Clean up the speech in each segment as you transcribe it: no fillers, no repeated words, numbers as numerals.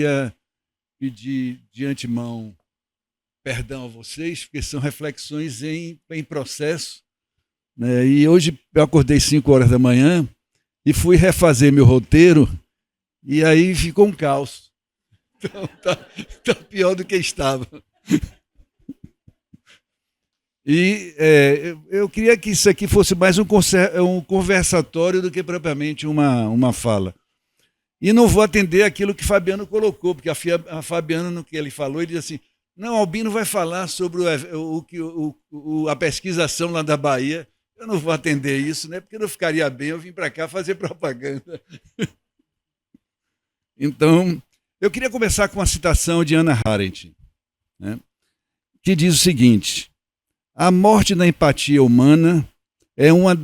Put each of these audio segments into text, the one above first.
queria pedir de antemão perdão a vocês, porque são reflexões em processo, né? E hoje eu acordei 5 horas da manhã e fui refazer meu roteiro e aí ficou um caos. Então tá pior do que estava. E eu queria que isso aqui fosse mais um conversatório do que propriamente uma fala. E não vou atender aquilo que Fabiano colocou, porque a Fabiana, no que ele falou, ele disse assim, não, Albino vai falar sobre a pesquisação lá da Bahia. Eu não vou atender isso, né? Porque não ficaria bem eu vim para cá fazer propaganda. Então, eu queria começar com uma citação de Hannah Arendt, né, que diz o seguinte: a morte da empatia humana é uma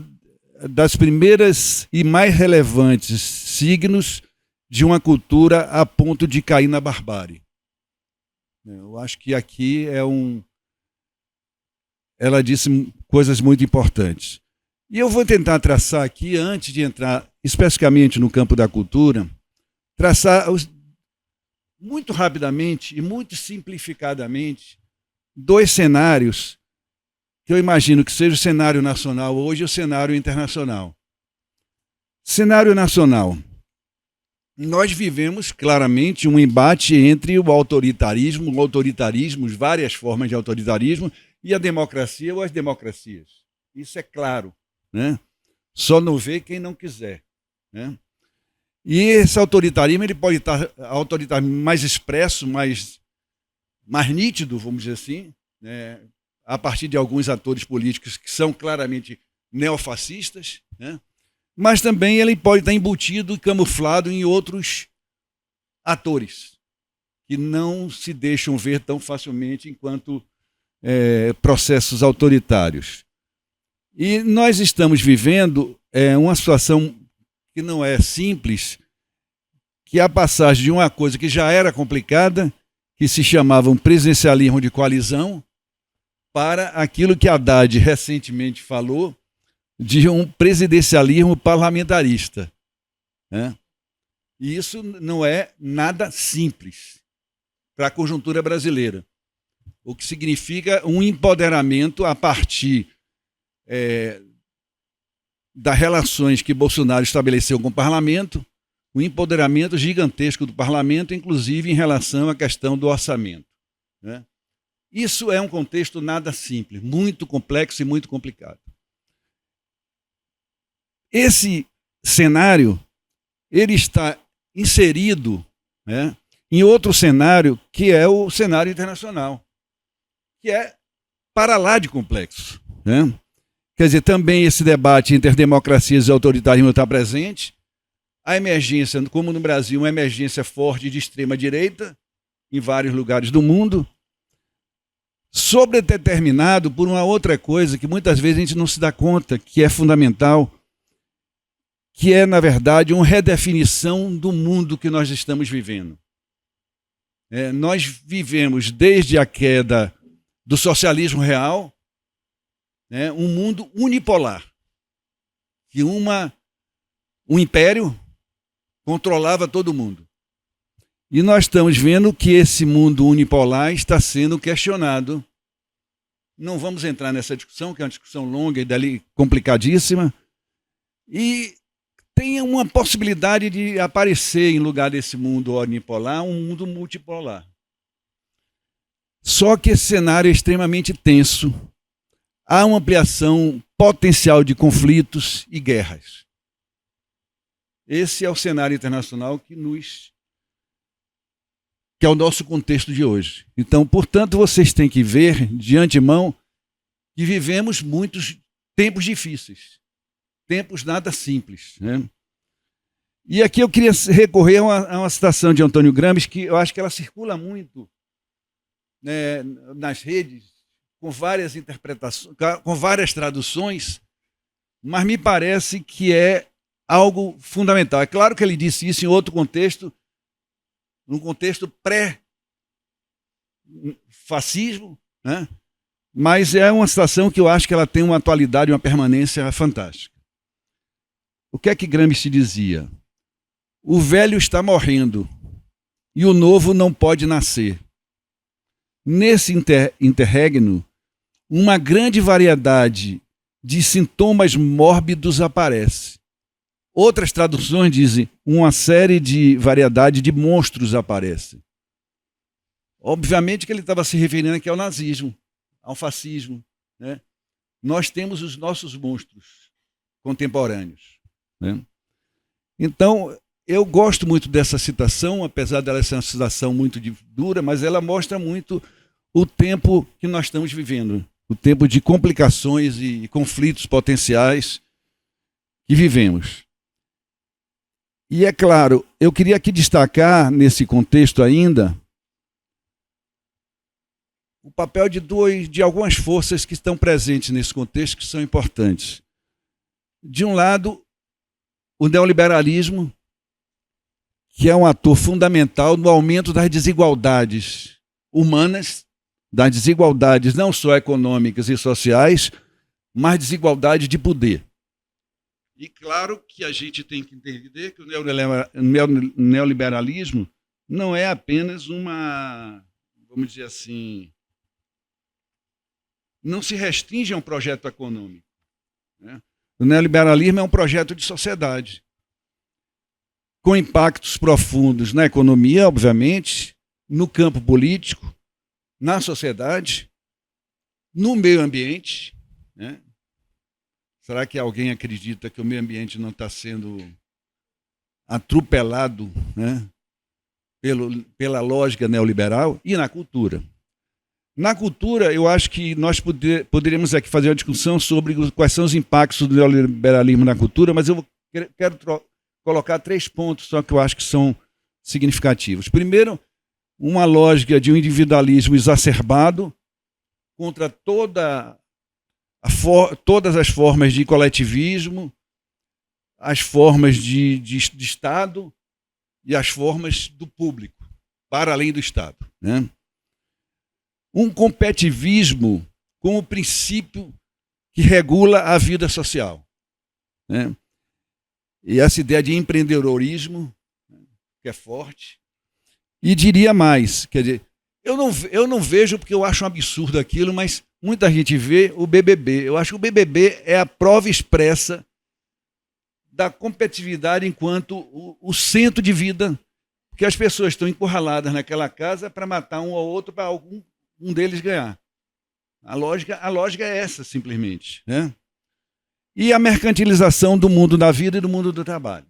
das primeiras e mais relevantes signos de uma cultura a ponto de cair na barbárie. Eu acho que aqui ela disse coisas muito importantes. E eu vou tentar traçar aqui, antes de entrar especificamente no campo da cultura, traçar muito rapidamente e muito simplificadamente 2 cenários que eu imagino que seja o cenário nacional hoje e o cenário internacional. Cenário nacional. Nós vivemos claramente um embate entre o autoritarismo, as várias formas de autoritarismo, e a democracia ou as democracias. Isso é claro, né? Só não vê quem não quiser, né? E esse autoritarismo ele pode estar autoritarismo mais expresso, mais nítido, vamos dizer assim, né? A partir de alguns atores políticos que são claramente neofascistas, né? Mas também ele pode estar embutido e camuflado em outros atores que não se deixam ver tão facilmente enquanto processos autoritários. E nós estamos vivendo uma situação que não é simples, que é a passagem de uma coisa que já era complicada, que se chamava um presidencialismo de coalizão, para aquilo que Haddad recentemente falou, de um presidencialismo parlamentarista, né? E isso não é nada simples para a conjuntura brasileira, o que significa um empoderamento a partir das relações que Bolsonaro estabeleceu com o parlamento, um empoderamento gigantesco do parlamento, inclusive em relação à questão do orçamento, né? Isso é um contexto nada simples, muito complexo e muito complicado. Esse cenário ele está inserido, né, em outro cenário, que é o cenário internacional, que é para lá de complexo, né? Quer dizer, também esse debate entre as democracias e o autoritarismo está presente. A emergência, como no Brasil, uma emergência forte de extrema-direita em vários lugares do mundo, sobredeterminado por uma outra coisa que muitas vezes a gente não se dá conta, que é fundamental, que é, na verdade, uma redefinição do mundo que nós estamos vivendo. Nós vivemos, desde a queda do socialismo real, um mundo unipolar, que um império controlava todo mundo. E nós estamos vendo que esse mundo unipolar está sendo questionado. Não vamos entrar nessa discussão, que é uma discussão longa e dali complicadíssima. E tem uma possibilidade de aparecer, em lugar desse mundo unipolar, um mundo multipolar. Só que esse cenário é extremamente tenso. Há uma ampliação potencial de conflitos e guerras. Esse é o cenário internacional que é o nosso contexto de hoje. Então, portanto, vocês têm que ver, de antemão, que vivemos muitos tempos difíceis, tempos nada simples, né? E aqui eu queria recorrer a uma citação de Antônio Gramsci, que eu acho que ela circula muito, né, nas redes, com várias interpretações, com várias traduções, mas me parece que é algo fundamental. É claro que ele disse isso em outro contexto, num contexto pré-fascismo, né? Mas é uma situação que eu acho que ela tem uma atualidade, uma permanência fantástica. O que é que Gramsci dizia? O velho está morrendo e o novo não pode nascer. Nesse interregno, uma grande variedade de sintomas mórbidos aparece. Outras traduções dizem uma série de variedade de monstros aparece. Obviamente que ele estava se referindo aqui ao nazismo, ao fascismo, né? Nós temos os nossos monstros contemporâneos, né? Então, eu gosto muito dessa citação, apesar dela ser uma citação muito dura, mas ela mostra muito o tempo que nós estamos vivendo, o tempo de complicações e conflitos potenciais que vivemos. E é claro, eu queria aqui destacar, nesse contexto ainda, o papel de algumas forças que estão presentes nesse contexto, que são importantes. De um lado, o neoliberalismo, que é um ator fundamental no aumento das desigualdades humanas, das desigualdades não só econômicas e sociais, mas desigualdade de poder. E claro que a gente tem que entender que o neoliberalismo não é apenas uma, vamos dizer assim, não se restringe a um projeto econômico, né? O neoliberalismo é um projeto de sociedade, com impactos profundos na economia, obviamente, no campo político, na sociedade, no meio ambiente, né? Será que alguém acredita que o meio ambiente não está sendo atropelado, né, pela lógica neoliberal? E na cultura? Na cultura, eu acho que nós poderíamos aqui fazer uma discussão sobre quais são os impactos do neoliberalismo na cultura, mas eu quero colocar 3 pontos só que eu acho que são significativos. Primeiro, uma lógica de um individualismo exacerbado contra todas as formas de coletivismo, as formas de Estado e as formas do público, para além do Estado, né? Um competitivismo como princípio que regula a vida social, né? E essa ideia de empreendedorismo, que é forte. E diria mais, quer dizer, eu não vejo porque eu acho um absurdo aquilo, mas muita gente vê o BBB. Eu acho que o BBB é a prova expressa da competitividade enquanto o centro de vida, porque as pessoas estão encurraladas naquela casa para matar um ao outro para um deles ganhar. A lógica é essa, simplesmente, né? E a mercantilização do mundo da vida e do mundo do trabalho.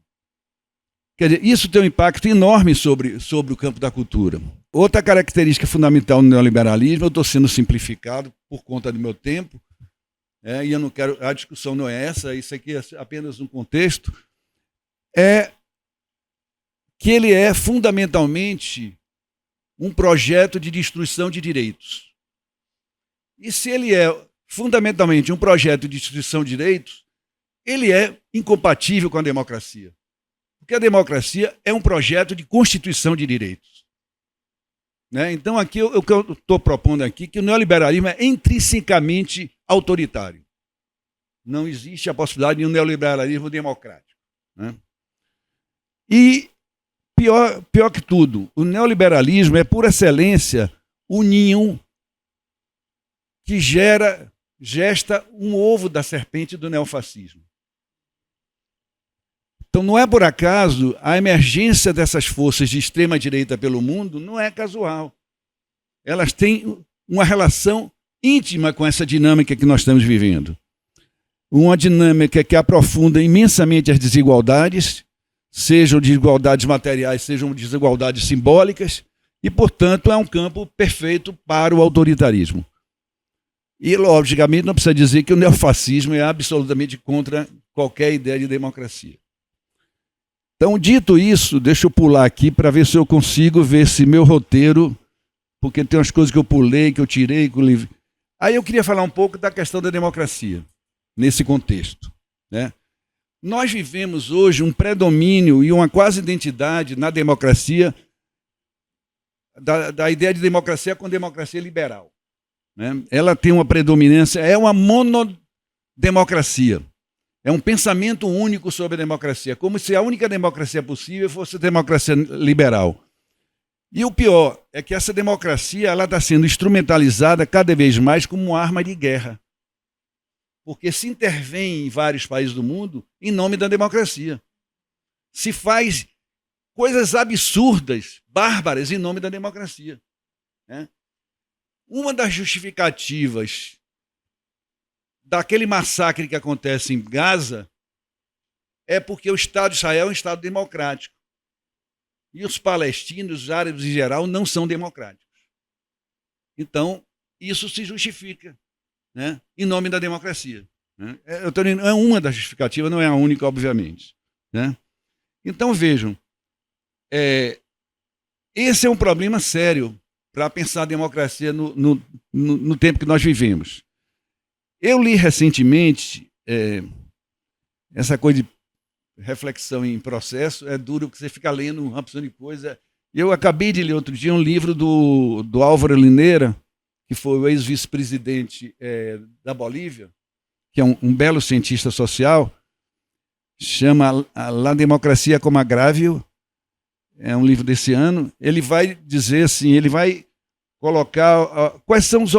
Quer dizer, isso tem um impacto enorme sobre o campo da cultura. Outra característica fundamental no neoliberalismo, eu estou sendo simplificado por conta do meu tempo, e eu não quero, a discussão não é essa, isso aqui é apenas um contexto, é que ele é fundamentalmente um projeto de destruição de direitos. E se ele é fundamentalmente um projeto de destruição de direitos, ele é incompatível com a democracia. Porque a democracia é um projeto de constituição de direitos, né? Então, aqui o que eu estou propondo aqui, que o neoliberalismo é intrinsecamente autoritário. Não existe a possibilidade de um neoliberalismo democrático, né? E, pior que tudo, o neoliberalismo é, por excelência, o ninho que gesta um ovo da serpente do neofascismo. Então, não é por acaso a emergência dessas forças de extrema-direita pelo mundo não é casual. Elas têm uma relação íntima com essa dinâmica que nós estamos vivendo. Uma dinâmica que aprofunda imensamente as desigualdades, sejam desigualdades materiais, sejam desigualdades simbólicas, e, portanto, é um campo perfeito para o autoritarismo. E, logicamente, não precisa dizer que o neofascismo é absolutamente contra qualquer ideia de democracia. Então, dito isso, deixa eu pular aqui para ver se eu consigo ver se meu roteiro, porque tem umas coisas que eu pulei, que eu tirei, que eu livrei. Aí eu queria falar um pouco da questão da democracia, nesse contexto, né? Nós vivemos hoje um predomínio e uma quase identidade na democracia, da ideia de democracia com democracia liberal, né? Ela tem uma predominância, é uma monodemocracia. É um pensamento único sobre a democracia, como se a única democracia possível fosse a democracia liberal. E o pior é que essa democracia está sendo instrumentalizada cada vez mais como uma arma de guerra. Porque se intervém em vários países do mundo em nome da democracia. Se faz coisas absurdas, bárbaras, em nome da democracia. Né? Uma das justificativas daquele massacre que acontece em Gaza é porque o Estado de Israel é um Estado democrático. E os palestinos, os árabes em geral, não são democráticos. Então, isso se justifica, né, em nome da democracia. Né? É uma das justificativas, não é a única, obviamente. Né? Então, vejam, esse é um problema sério para pensar a democracia no tempo que nós vivemos. Eu li recentemente essa coisa de reflexão em processo, é duro que você fica lendo uma opção de coisa. Eu acabei de ler outro dia um livro do Álvaro Lineira, que foi o ex-vice-presidente da Bolívia, que é um belo cientista social, chama La Democracia como Agravio, é um livro desse ano. Ele vai dizer assim, ele vai colocar quais são os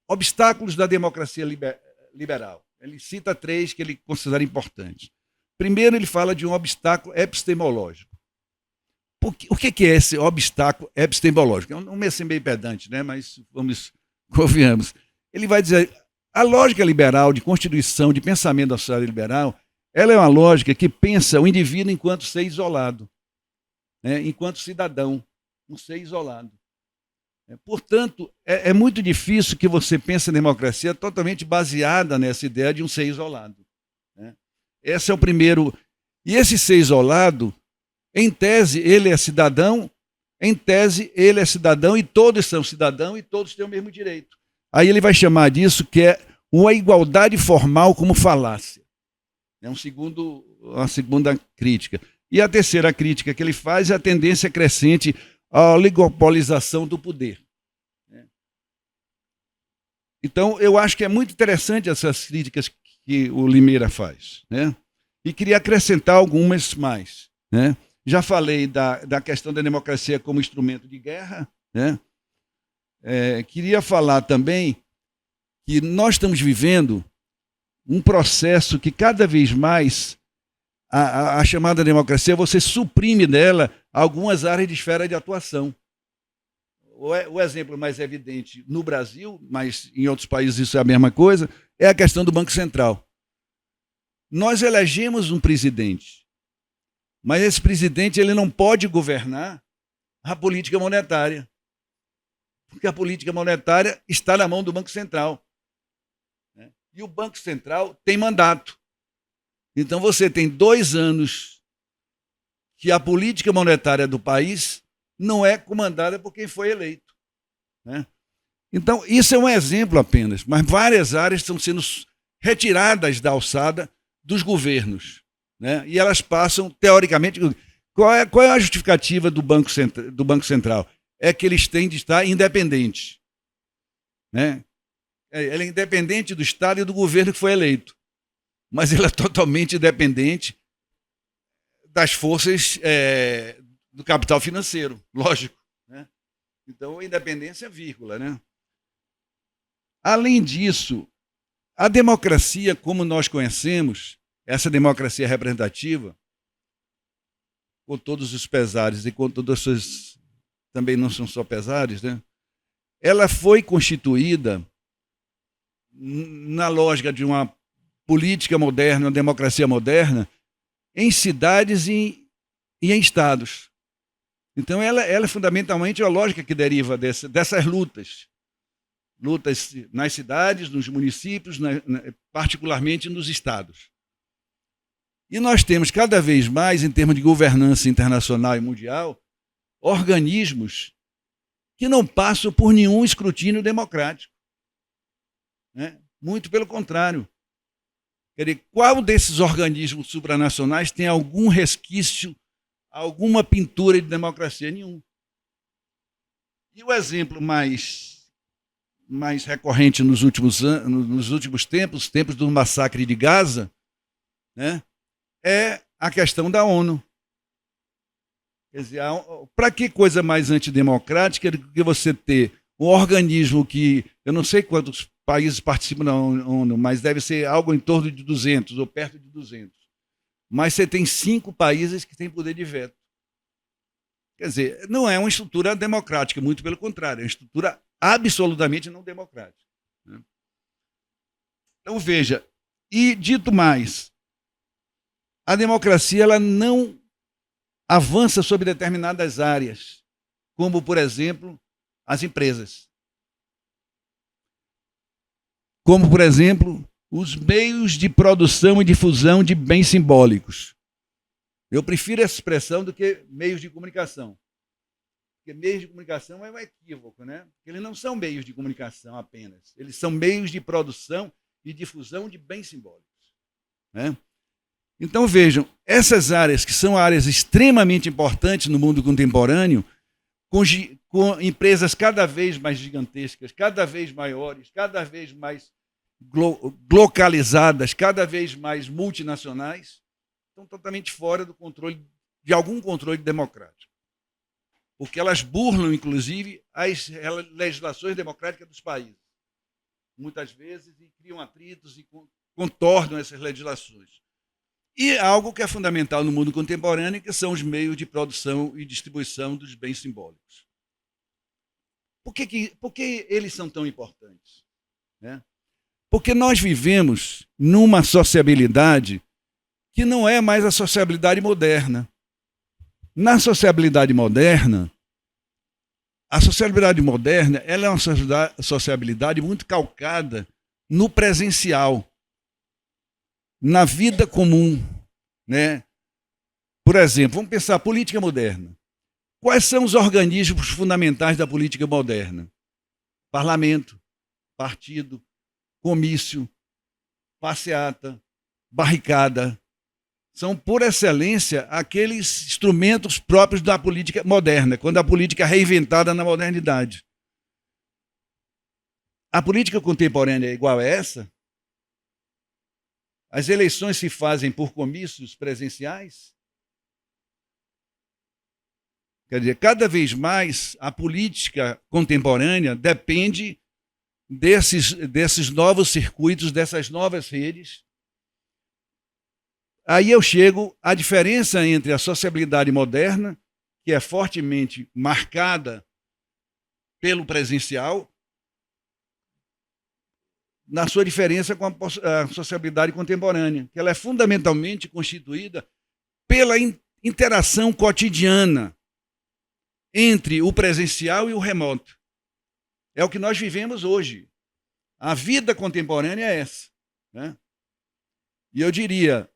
obstáculos da democracia liberal. Ele cita 3 que ele considera importantes. Primeiro, ele fala de um obstáculo epistemológico. O que é esse obstáculo epistemológico? É um meio pedante, né? Mas convenhamos. Ele vai dizer, a lógica liberal de constituição, de pensamento da sociedade liberal, ela é uma lógica que pensa o indivíduo enquanto ser isolado, né? Enquanto cidadão, um ser isolado. Portanto, é muito difícil que você pense a democracia totalmente baseada nessa ideia de um ser isolado. Né? Esse é o primeiro. E esse ser isolado, em tese, ele é cidadão, e todos são cidadãos e todos têm o mesmo direito. Aí ele vai chamar disso que é uma igualdade formal como falácia. É uma segunda crítica. E a terceira crítica que ele faz é a tendência crescente à oligopolização do poder. Então, eu acho que é muito interessante essas críticas que o Limeira faz. Né? E queria acrescentar algumas mais. Né? Já falei da questão da democracia como instrumento de guerra. Né? Queria falar também que nós estamos vivendo um processo que cada vez mais a chamada democracia, você suprime dela algumas áreas de esfera de atuação. O exemplo mais evidente no Brasil, mas em outros países isso é a mesma coisa, é a questão do Banco Central. Nós elegemos um presidente, mas esse presidente ele não pode governar a política monetária, porque a política monetária está na mão do Banco Central. Né? E o Banco Central tem mandato. Então você tem 2 anos que a política monetária do país não é comandada por quem foi eleito. Né? Então, isso é um exemplo apenas, mas várias áreas estão sendo retiradas da alçada dos governos. Né? E elas passam, teoricamente... Qual é a justificativa do Banco Central? É que eles têm de estar independentes. Né? Ele é independente do Estado e do governo que foi eleito. Mas ele é totalmente independente das forças do capital financeiro, lógico. Né? Então, a independência é vírgula. Né? Além disso, a democracia, como nós conhecemos, essa democracia representativa, com todos os pesares e com todas as suas... também não são só pesares, né? Ela foi constituída na lógica de uma política moderna, uma democracia moderna, em cidades e em estados. Então, ela é fundamentalmente a lógica que deriva dessas lutas. Lutas nas cidades, nos municípios, particularmente nos estados. E nós temos cada vez mais, em termos de governança internacional e mundial, organismos que não passam por nenhum escrutínio democrático. Né? Muito pelo contrário. Quer dizer, qual desses organismos supranacionais tem algum resquício, alguma pintura de democracia? Nenhum. E o exemplo mais recorrente nos últimos tempos, tempos do massacre de Gaza, né, é a questão da ONU. Quer dizer, para que coisa mais antidemocrática do que você ter um organismo que, eu não sei quantos países participam da ONU, mas deve ser algo em torno de 200 ou perto de 200. Mas você tem 5 países que têm poder de veto. Quer dizer, não é uma estrutura democrática, muito pelo contrário, é uma estrutura absolutamente não democrática. Então, veja, e dito mais, a democracia ela não avança sobre determinadas áreas, como, por exemplo, as empresas. Como, por exemplo, os meios de produção e difusão de bens simbólicos. Eu prefiro essa expressão do que meios de comunicação. Porque meios de comunicação é um equívoco, né? Eles não são meios de comunicação apenas. Eles são meios de produção e difusão de bens simbólicos, né? Então, vejam, essas áreas, que são áreas extremamente importantes no mundo contemporâneo, com empresas cada vez mais gigantescas, cada vez maiores, cada vez mais localizadas, cada vez mais multinacionais, estão totalmente fora do controle, de algum controle democrático. Porque elas burlam, inclusive, as legislações democráticas dos países, muitas vezes, e criam atritos e contornam essas legislações. E algo que é fundamental no mundo contemporâneo, que são os meios de produção e distribuição dos bens simbólicos. Por que eles são tão importantes? Né? Porque nós vivemos numa sociabilidade que não é mais a sociabilidade moderna. Na sociabilidade moderna, a sociabilidade moderna ela é uma sociabilidade muito calcada no presencial, na vida comum, né? Por exemplo, vamos pensar política moderna. Quais são os organismos fundamentais da política moderna? Parlamento, partido, comício, passeata, barricada. São, por excelência, aqueles instrumentos próprios da política moderna, quando a política é reinventada na modernidade. A política contemporânea é igual a essa? As eleições se fazem por comícios presenciais? Quer dizer, cada vez mais a política contemporânea depende desses novos circuitos, dessas novas redes. Aí eu chego à diferença entre a sociabilidade moderna, que é fortemente marcada pelo presencial, na sua diferença com a sociabilidade contemporânea, que ela é fundamentalmente constituída pela interação cotidiana entre o presencial e o remoto. É o que nós vivemos hoje. A vida contemporânea é essa, né? E eu diria,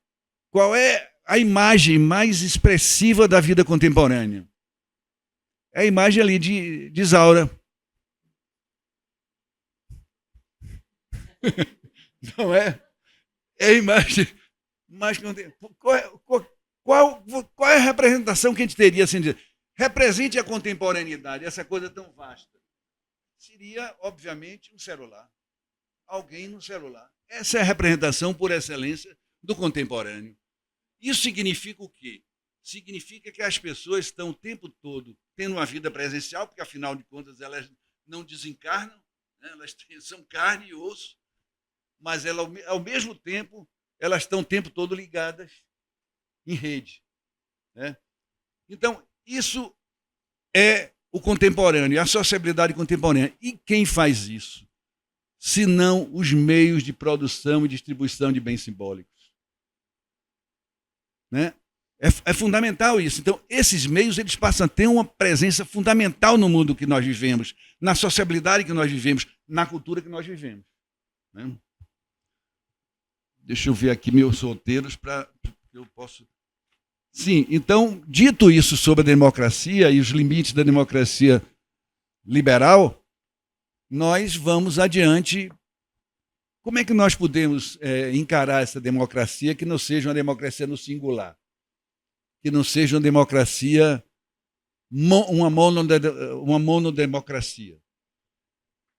qual é a imagem mais expressiva da vida contemporânea? É a imagem ali de Isaura. Não é? É a imagem mais qual é a representação que a gente teria assim de represente a contemporaneidade, essa coisa tão vasta? Seria, obviamente, um celular. Alguém no celular. Essa é a representação por excelência do contemporâneo. Isso significa o quê? Significa que as pessoas estão o tempo todo tendo uma vida presencial, porque afinal de contas elas não desencarnam, né? Elas são carne e osso, mas ao mesmo tempo elas estão o tempo todo ligadas em rede, né? Então, isso é o contemporâneo, a sociabilidade contemporânea. E quem faz isso? Senão os meios de produção e distribuição de bens simbólicos, né? É fundamental isso. Então, esses meios eles passam a ter uma presença fundamental no mundo que nós vivemos, na sociabilidade que nós vivemos, na cultura que nós vivemos, né? Deixa eu ver aqui meus roteiros para eu possa... Sim, então, dito isso sobre a democracia e os limites da democracia liberal, nós vamos adiante. Como é que nós podemos encarar essa democracia que não seja uma democracia no singular? Que não seja uma democracia, uma monodemocracia?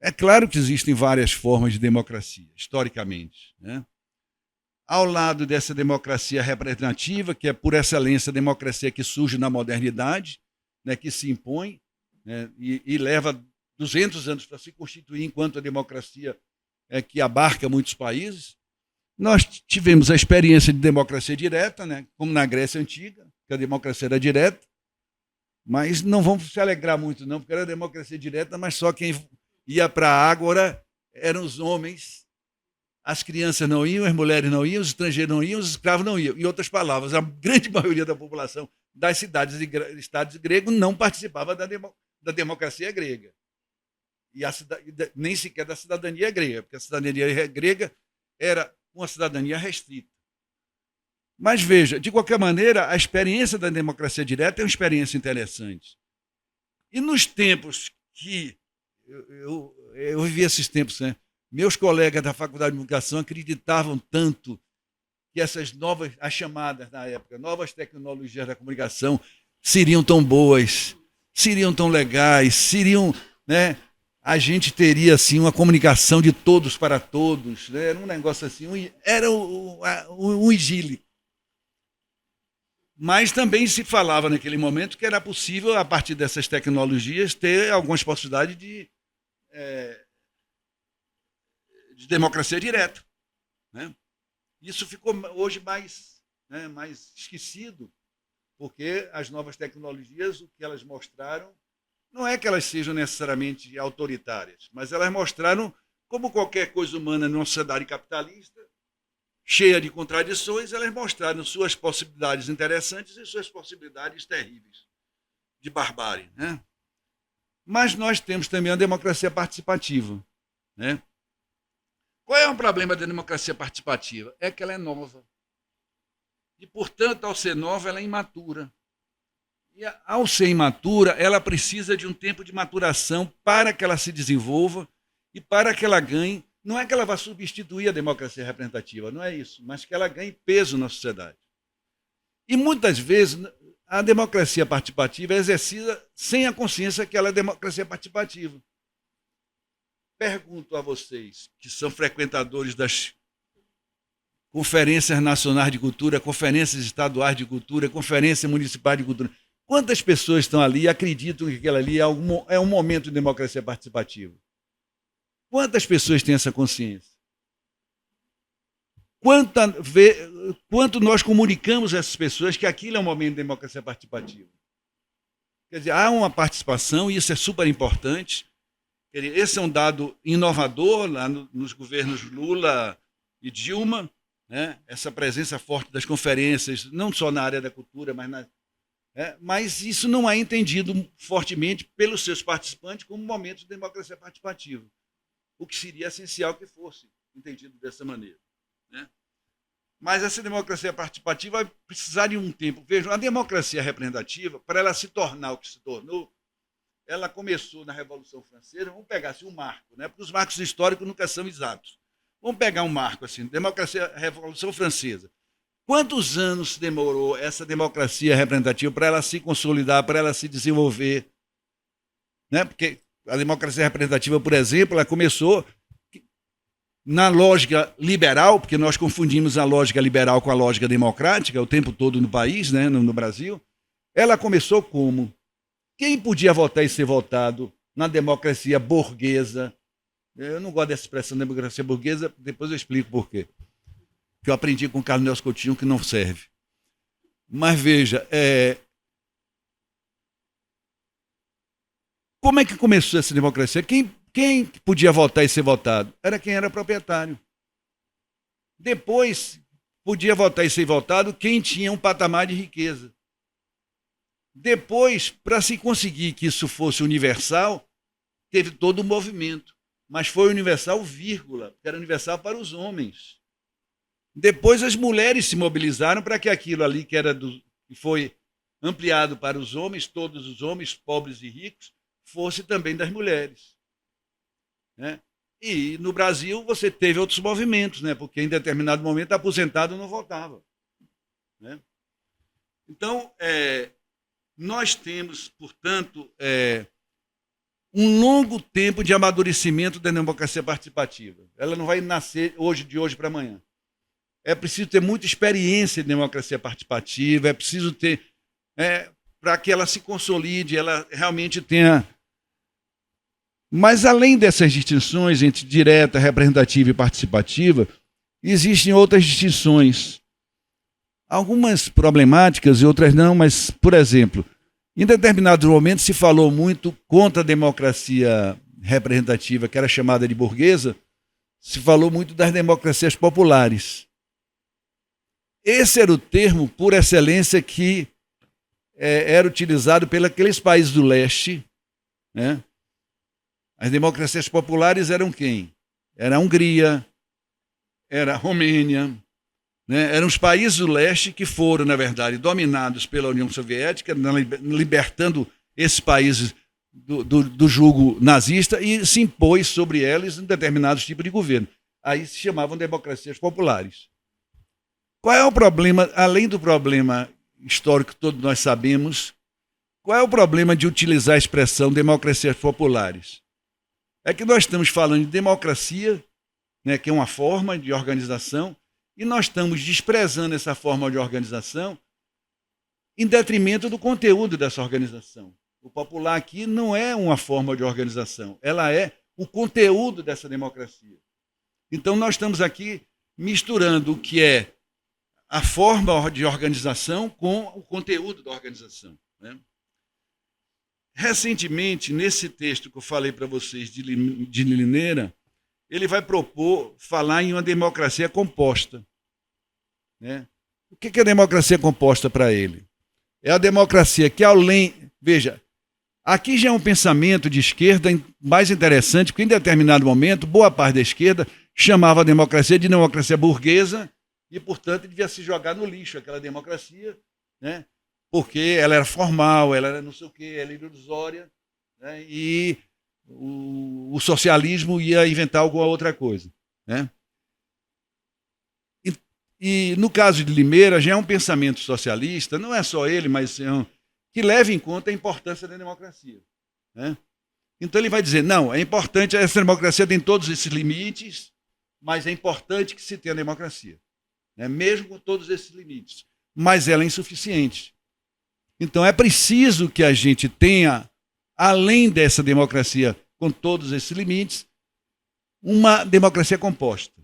É claro que existem várias formas de democracia, historicamente, né? ao lado dessa democracia representativa, que é, por excelência, a democracia que surge na modernidade, né, que se impõe, né, e leva 200 anos para se constituir enquanto a democracia que abarca muitos países. Nós tivemos a experiência de democracia direta, né, como na Grécia Antiga, que a democracia era direta, mas não vamos se alegrar muito, não, porque era democracia direta, mas só quem ia para a ágora eram os homens. As crianças não iam, as mulheres não iam, os estrangeiros não iam, os escravos não iam. Em outras palavras, a grande maioria da população das cidades e estados gregos não participava da democracia grega. E nem sequer da cidadania grega, porque a cidadania grega era uma cidadania restrita. Mas veja, de qualquer maneira, a experiência da democracia direta é uma experiência interessante. E nos tempos que eu vivi esses tempos, né? Meus colegas da Faculdade de Comunicação acreditavam tanto que essas novas, as chamadas na época, novas tecnologias da comunicação seriam tão boas, seriam tão legais, seriam, né, a gente teria assim uma comunicação de todos para todos, né, era um negócio assim, era um idílico. Mas também se falava naquele momento que era possível, a partir dessas tecnologias, ter algumas possibilidades de democracia direta, né? Isso ficou hoje mais esquecido, porque as novas tecnologias, o que elas mostraram, não é que elas sejam necessariamente autoritárias, mas elas mostraram, como qualquer coisa humana numa sociedade capitalista, cheia de contradições, elas mostraram suas possibilidades interessantes e suas possibilidades terríveis de barbárie, né? Mas nós temos também a democracia participativa, né? Qual é o problema da democracia participativa? É que ela é nova. E, portanto, ao ser nova, ela é imatura. E, ao ser imatura, ela precisa de um tempo de maturação para que ela se desenvolva e para que ela ganhe. Não é que ela vá substituir a democracia representativa, não é isso, mas que ela ganhe peso na sociedade. E, muitas vezes, a democracia participativa é exercida sem a consciência que ela é democracia participativa. Pergunto a vocês, que são frequentadores das conferências nacionais de cultura, conferências estaduais de cultura, conferências municipais de cultura, quantas pessoas estão ali e acreditam que aquilo ali é um momento de democracia participativa? Quantas pessoas têm essa consciência? Quanto nós comunicamos a essas pessoas que aquilo é um momento de democracia participativa? Quer dizer, há uma participação, e isso é super importante. Esse é um dado inovador lá nos governos Lula e Dilma, né? Essa presença forte das conferências, não só na área da cultura, mas isso não é entendido fortemente pelos seus participantes como um momento de democracia participativa, o que seria essencial que fosse entendido dessa maneira, né? Mas essa democracia participativa vai precisar de um tempo. Vejam, a democracia representativa, para ela se tornar o que se tornou, ela começou na Revolução Francesa. Vamos pegar assim, um marco, né? Porque os marcos históricos nunca são exatos. Vamos pegar um marco assim, democracia, Revolução Francesa. Quantos anos demorou essa democracia representativa para ela se consolidar, para ela se desenvolver? Né? Porque a democracia representativa, por exemplo, ela começou na lógica liberal, porque nós confundimos a lógica liberal com a lógica democrática o tempo todo no país, né? no Brasil. Ela começou como? Quem podia votar e ser votado na democracia burguesa? Eu não gosto dessa expressão democracia burguesa, depois eu explico por quê. Que eu aprendi com o Carlos Nelson Coutinho que não serve. Mas veja, como é que começou essa democracia? Quem podia votar e ser votado? Era quem era proprietário. Depois, podia votar e ser votado quem tinha um patamar de riqueza. Depois, para se conseguir que isso fosse universal, teve todo um movimento. Mas foi universal, vírgula, porque era universal para os homens. Depois as mulheres se mobilizaram para que aquilo ali que foi ampliado para os homens, todos os homens, pobres e ricos, fosse também das mulheres, né? E no Brasil você teve outros movimentos, né? Porque em determinado momento aposentado não votava, né? Então, nós temos, portanto, um longo tempo de amadurecimento da democracia participativa. Ela não vai nascer de hoje para amanhã. é preciso ter muita experiência de democracia participativa, é preciso ter, para que ela se consolide, ela realmente tenha. Mas, além dessas distinções entre direta, representativa e participativa, existem outras distinções. Algumas problemáticas e outras não, mas, por exemplo, em determinados momentos se falou muito contra a democracia representativa, que era chamada de burguesa, se falou muito das democracias populares. Esse era o termo, por excelência, que era utilizado pelos aqueles países do leste, né? As democracias populares eram quem? Era a Hungria, era a Romênia, né? Eram os países do leste que foram, na verdade, dominados pela União Soviética, libertando esses países do jugo nazista e se impôs sobre eles um determinado tipo de governo. Aí se chamavam democracias populares. Qual é o problema, além do problema histórico que todos nós sabemos, qual é o problema de utilizar a expressão democracias populares? É que nós estamos falando de democracia, né, que é uma forma de organização, e nós estamos desprezando essa forma de organização em detrimento do conteúdo dessa organização. O popular aqui não é uma forma de organização, ela é o conteúdo dessa democracia. Então nós estamos aqui misturando o que é a forma de organização com o conteúdo da organização, né? Recentemente, nesse texto que eu falei para vocês de Lineira, ele vai propor falar em uma democracia composta, né? O que é a democracia composta para ele? É a democracia que, além... Veja, aqui já é um pensamento de esquerda mais interessante, porque em determinado momento, boa parte da esquerda chamava a democracia de democracia burguesa e, portanto, devia se jogar no lixo aquela democracia, né? Porque ela era formal, ela era não sei o quê, ela era ilusória, né? E o socialismo ia inventar alguma outra coisa, né? E no caso de Limeira, já é um pensamento socialista, não é só ele, mas que leva em conta a importância da democracia, né? Então ele vai dizer, não, é importante, essa democracia tem todos esses limites, mas é importante que se tenha democracia, né? Mesmo com todos esses limites, mas ela é insuficiente. Então é preciso que a gente tenha, além dessa democracia com todos esses limites, uma democracia composta,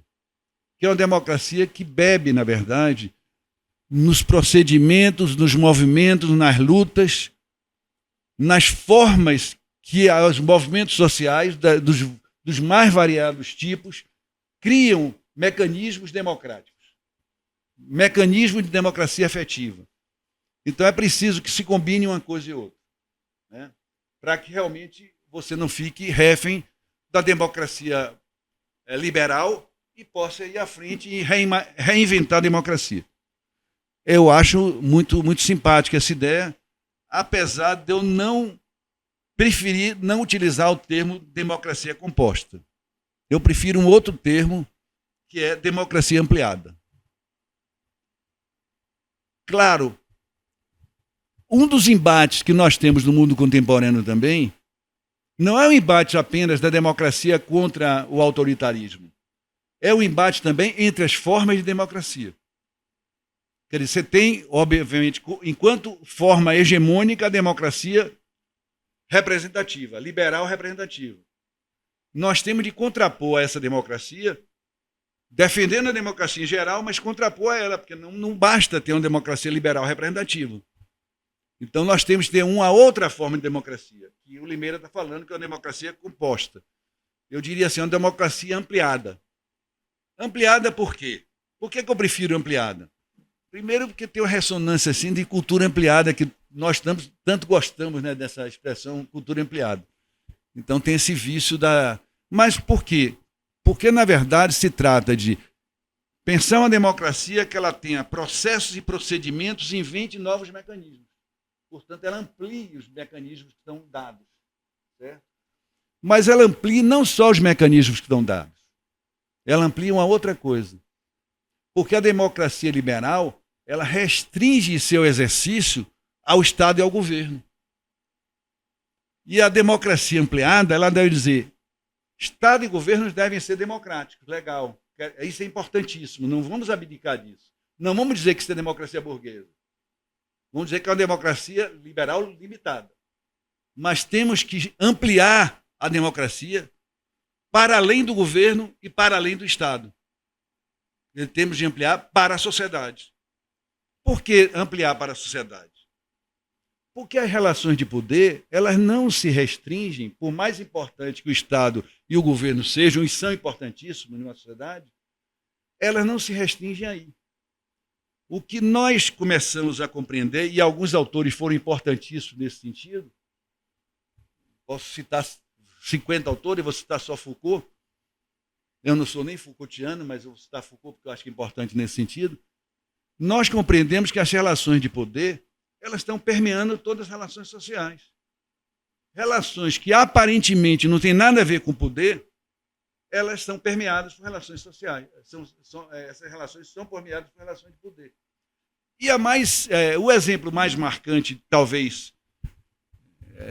que é uma democracia que bebe, na verdade, nos procedimentos, nos movimentos, nas lutas, nas formas que os movimentos sociais dos mais variados tipos criam mecanismos democráticos, mecanismos de democracia afetiva. Então é preciso que se combine uma coisa e outra, né? Para que realmente você não fique refém da democracia liberal e possa ir à frente e reinventar a democracia. Eu acho muito, muito simpática essa ideia, apesar de eu não preferir não utilizar o termo democracia composta. Eu prefiro um outro termo, que é democracia ampliada. Claro, um dos embates que nós temos no mundo contemporâneo também não é um embate apenas da democracia contra o autoritarismo. É um embate também entre as formas de democracia. Quer dizer, você tem, obviamente, enquanto forma hegemônica, a democracia representativa, liberal representativa. Nós temos de contrapor a essa democracia, defendendo a democracia em geral, mas contrapor a ela, porque não basta ter uma democracia liberal representativa. Então nós temos que ter uma outra forma de democracia, que o Limeira está falando que é uma democracia composta. Eu diria assim, uma democracia ampliada. Ampliada por quê? Por que eu prefiro ampliada? Primeiro porque tem uma ressonância assim, de cultura ampliada, que nós tanto gostamos, né, dessa expressão cultura ampliada. Então tem esse vício da... Mas por quê? Porque, na verdade, se trata de pensar uma democracia que ela tenha processos e procedimentos e invente novos mecanismos. Portanto, ela amplie os mecanismos que estão dados, certo? Mas ela amplia não só os mecanismos que estão dados, ela amplia uma outra coisa. Porque a democracia liberal, ela restringe seu exercício ao Estado e ao governo. E a democracia ampliada, ela deve dizer, Estado e governos devem ser democráticos, legal. Isso é importantíssimo, não vamos abdicar disso. Não vamos dizer que isso é democracia burguesa. Vamos dizer que é uma democracia liberal limitada. Mas temos que ampliar a democracia para além do governo e para além do Estado. Temos de ampliar para a sociedade. Por que ampliar para a sociedade? Porque as relações de poder, elas não se restringem, por mais importante que o Estado e o governo sejam, e são importantíssimos numa sociedade, elas não se restringem aí. O que nós começamos a compreender, e alguns autores foram importantíssimos nesse sentido, posso citar 50 autores, vou citar só Foucault. Eu não sou nem Foucaultiano, mas eu vou citar Foucault porque eu acho que é importante nesse sentido. Nós compreendemos que as relações de poder, elas estão permeando todas as relações sociais. Relações que aparentemente não têm nada a ver com poder, elas são permeadas por relações sociais. Essas relações são permeadas por relações de poder. E o exemplo mais marcante, talvez,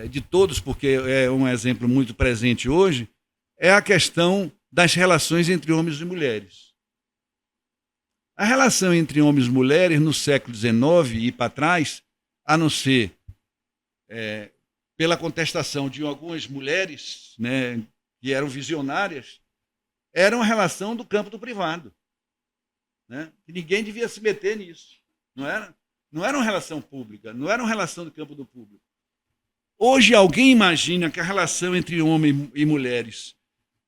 de todos, porque é um exemplo muito presente hoje, é a questão das relações entre homens e mulheres. A relação entre homens e mulheres no século XIX e para trás, a não ser pela contestação de algumas mulheres, né, que eram visionárias, era uma relação do campo do privado. Né? Que ninguém devia se meter nisso. Não era uma relação pública, não era uma relação do campo do público. Hoje alguém imagina que a relação entre homens e mulheres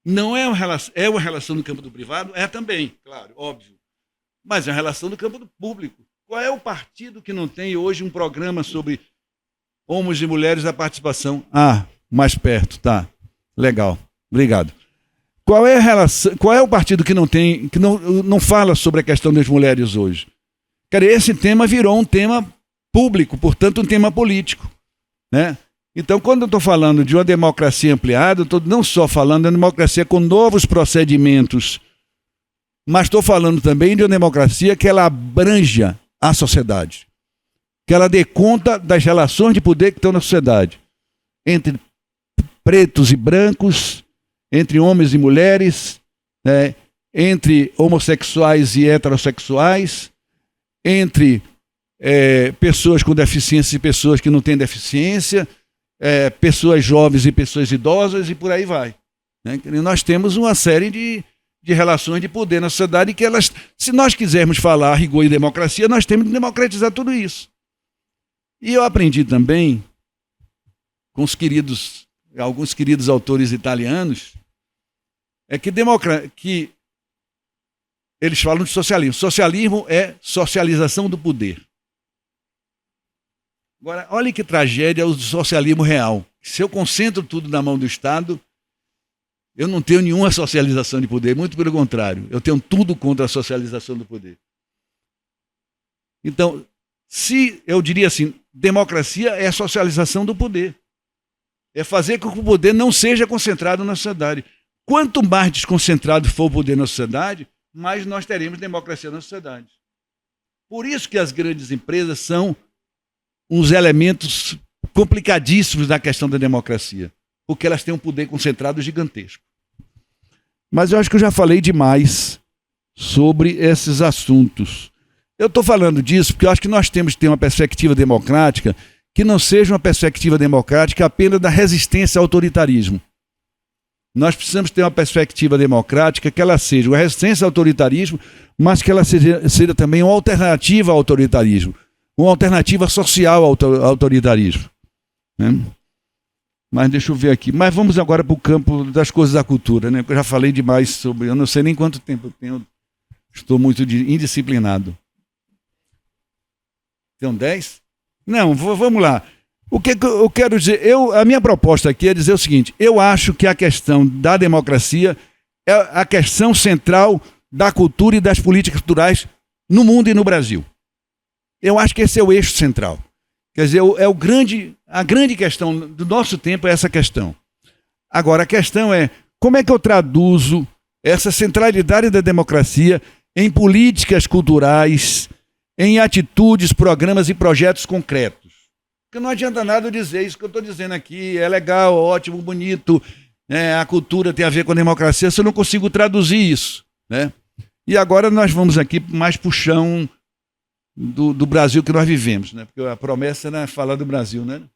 não é uma relação do campo do privado? É também, claro, óbvio. Mas é uma relação do campo do público. Qual é o partido que não tem hoje um programa sobre homens e mulheres da participação? Mais perto, tá. Legal, obrigado. Qual é o partido que não fala sobre a questão das mulheres hoje? Cara, esse tema virou um tema público, portanto, um tema político. Né? Então, quando eu estou falando de uma democracia ampliada, eu estou não só falando de uma democracia com novos procedimentos, mas estou falando também de uma democracia que ela abranja a sociedade, que ela dê conta das relações de poder que estão na sociedade, entre pretos e brancos, entre homens e mulheres, né? Entre homossexuais e heterossexuais, entre pessoas com deficiência e pessoas que não têm deficiência, pessoas jovens e pessoas idosas e por aí vai. Né? E nós temos uma série de relações de poder na sociedade que elas, se nós quisermos falar rigor e democracia, nós temos que democratizar tudo isso. E eu aprendi também com alguns queridos autores italianos, que eles falam de socialismo. Socialismo é socialização do poder. Agora, olha que tragédia o socialismo real. Se eu concentro tudo na mão do Estado, eu não tenho nenhuma socialização de poder, muito pelo contrário, eu tenho tudo contra a socialização do poder. Então, eu diria assim, democracia é a socialização do poder. É fazer com que o poder não seja concentrado na sociedade. Quanto mais desconcentrado for o poder na sociedade, mais nós teremos democracia na sociedade. Por isso que as grandes empresas são uns elementos complicadíssimos da questão da democracia, porque elas têm um poder concentrado gigantesco. Mas eu acho que eu já falei demais sobre esses assuntos. Eu estou falando disso porque eu acho que nós temos que ter uma perspectiva democrática que não seja uma perspectiva democrática apenas da resistência ao autoritarismo. Nós precisamos ter uma perspectiva democrática que ela seja uma resistência ao autoritarismo, mas que ela seja também uma alternativa ao autoritarismo, uma alternativa social ao autoritarismo. Né? Mas deixa eu ver aqui. Mas vamos agora para o campo das coisas da cultura, né? Porque eu já falei demais sobre. Eu não sei nem quanto tempo eu tenho. Estou muito indisciplinado. Tem 10? Não, vamos lá. O que eu quero dizer? A minha proposta aqui é dizer o seguinte: eu acho que a questão da democracia é a questão central da cultura e das políticas culturais no mundo e no Brasil. Eu acho que esse é o eixo central. Quer dizer, a grande questão do nosso tempo é essa questão. Agora, a questão é como é que eu traduzo essa centralidade da democracia em políticas culturais, em atitudes, programas e projetos concretos. Porque não adianta nada eu dizer isso que eu estou dizendo aqui, é legal, ótimo, bonito, a cultura tem a ver com a democracia, se eu não consigo traduzir isso. Né? E agora nós vamos aqui mais para o chão do Brasil que nós vivemos, né? Porque a promessa era falar do Brasil, né?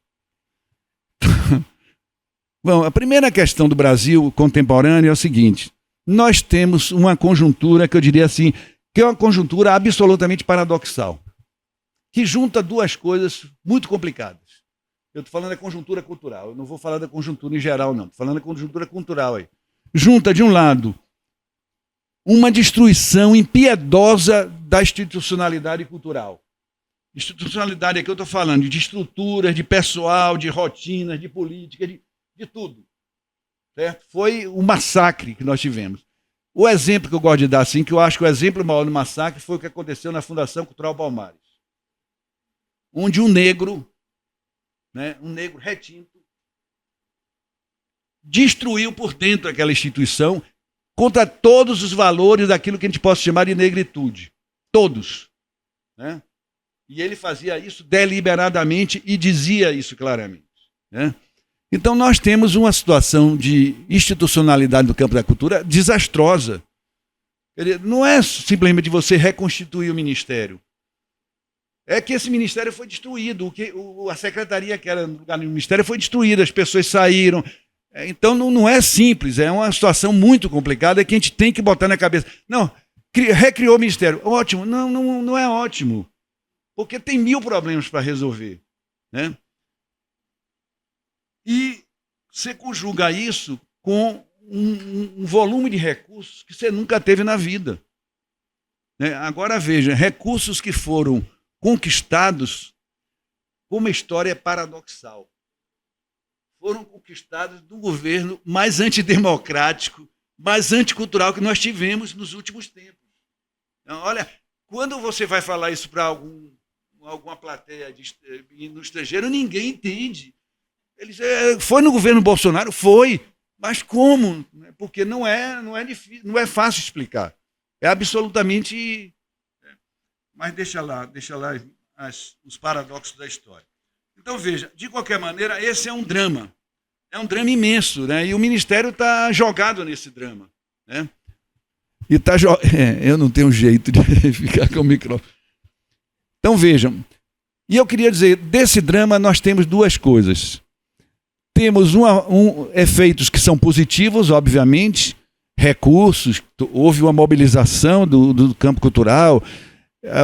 Bom, a primeira questão do Brasil contemporâneo é o seguinte: nós temos uma conjuntura que eu diria assim, que é uma conjuntura absolutamente paradoxal, que junta duas coisas muito complicadas. Eu estou falando da conjuntura cultural, eu não vou falar da conjuntura em geral, não. Estou falando da conjuntura cultural aí. Junta, de um lado, uma destruição impiedosa da institucionalidade cultural. Institucionalidade aqui eu estou falando de estruturas, de pessoal, de rotinas, de política, de tudo. Certo? Foi um massacre que nós tivemos. O exemplo que eu gosto de dar, assim, que eu acho que o exemplo maior do massacre foi o que aconteceu na Fundação Cultural Palmares, onde um negro retinto, destruiu por dentro aquela instituição contra todos os valores daquilo que a gente pode chamar de negritude. Todos. Né? E ele fazia isso deliberadamente e dizia isso claramente. Né? Então nós temos uma situação de institucionalidade no campo da cultura desastrosa. Não é simplesmente você reconstituir o ministério. É que esse ministério foi destruído, a secretaria que era no lugar do ministério foi destruída, as pessoas saíram. Então não é simples, é uma situação muito complicada que a gente tem que botar na cabeça. Não, recriou o ministério, ótimo. Não é ótimo, porque tem 1000 problemas para resolver. Né? E você conjuga isso com um volume de recursos que você nunca teve na vida. Né? Agora veja, recursos que foram conquistados com uma história paradoxal. Foram conquistados do governo mais antidemocrático, mais anticultural que nós tivemos nos últimos tempos. Então, olha, quando você vai falar isso para alguma plateia no estrangeiro, ninguém entende. Eles, foi no governo Bolsonaro? Foi. Mas como? Porque não é difícil, não é fácil explicar. É absolutamente... Mas deixa lá os paradoxos da história. Então, veja, de qualquer maneira, esse é um drama. É um drama imenso, né? E o Ministério está jogado nesse drama. Né? E eu não tenho jeito de ficar com o microfone. Então, vejam. E eu queria dizer, desse drama nós temos duas coisas. Temos efeitos que são positivos, obviamente, recursos, houve uma mobilização do campo cultural.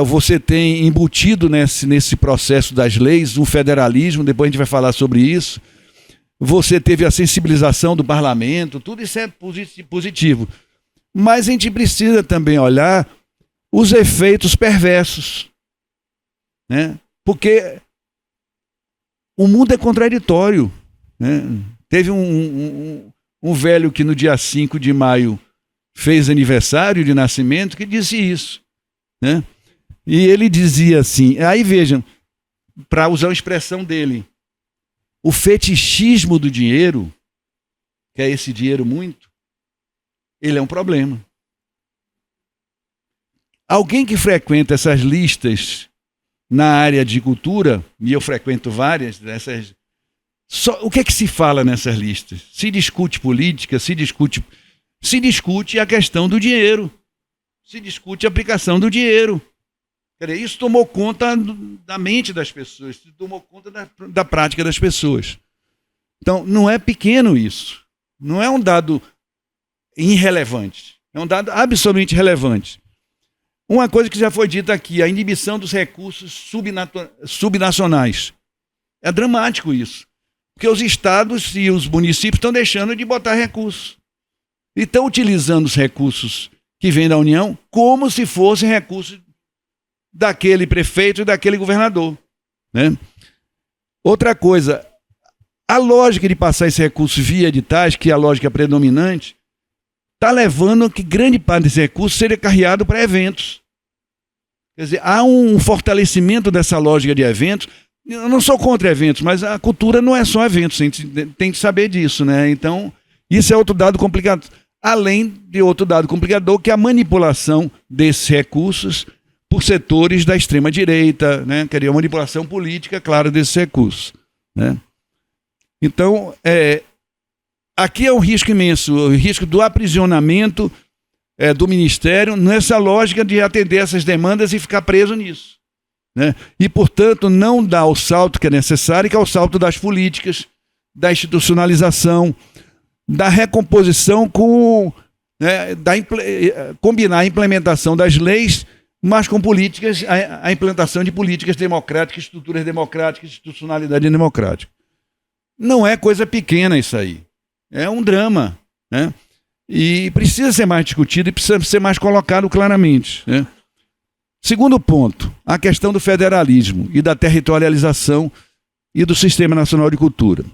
Você tem embutido nesse processo das leis um federalismo, depois a gente vai falar sobre isso. Você teve a sensibilização do parlamento, tudo isso é positivo. Mas a gente precisa também olhar os efeitos perversos. Né? Porque o mundo é contraditório. Né? Teve um velho que no dia 5 de maio fez aniversário de nascimento que disse isso. Né? E ele dizia assim, aí vejam, para usar a expressão dele, o fetichismo do dinheiro, que é esse dinheiro muito, ele é um problema. Alguém que frequenta essas listas na área de cultura, e eu frequento várias dessas, o que é que se fala nessas listas? Se discute política, se discute a questão do dinheiro, se discute a aplicação do dinheiro. Isso tomou conta da mente das pessoas, tomou conta da prática das pessoas. Então, não é pequeno isso. Não é um dado irrelevante. É um dado absolutamente relevante. Uma coisa que já foi dita aqui, a inibição dos recursos subnacionais. É dramático isso. Porque os estados e os municípios estão deixando de botar recursos. E estão utilizando os recursos que vêm da União como se fossem recursos daquele prefeito e daquele governador. Né? Outra coisa, a lógica de passar esse recurso via editais, que é a lógica predominante, está levando a que grande parte desse recurso seja carreado para eventos. Quer dizer, há um fortalecimento dessa lógica de eventos. Eu não sou contra eventos, mas a cultura não é só eventos, a gente tem que saber disso. Né? Então, isso é outro dado complicado. Além de outro dado complicador, que é a manipulação desses recursos por setores da extrema-direita, né? Quer dizer, a manipulação política, claro, desses recursos. Né? Então, aqui é um risco imenso, o risco do aprisionamento do Ministério nessa lógica de atender essas demandas e ficar preso nisso, né? E, portanto, não dá o salto que é necessário, que é o salto das políticas, da institucionalização, da recomposição com, né, combinar a implementação das leis, mas com políticas, a implantação de políticas democráticas, estruturas democráticas, institucionalidade democrática. Não é coisa pequena isso aí. É um drama, né? E precisa ser mais discutido e precisa ser mais colocado claramente, né? Segundo ponto, a questão do federalismo e da territorialização e do Sistema Nacional de Cultura.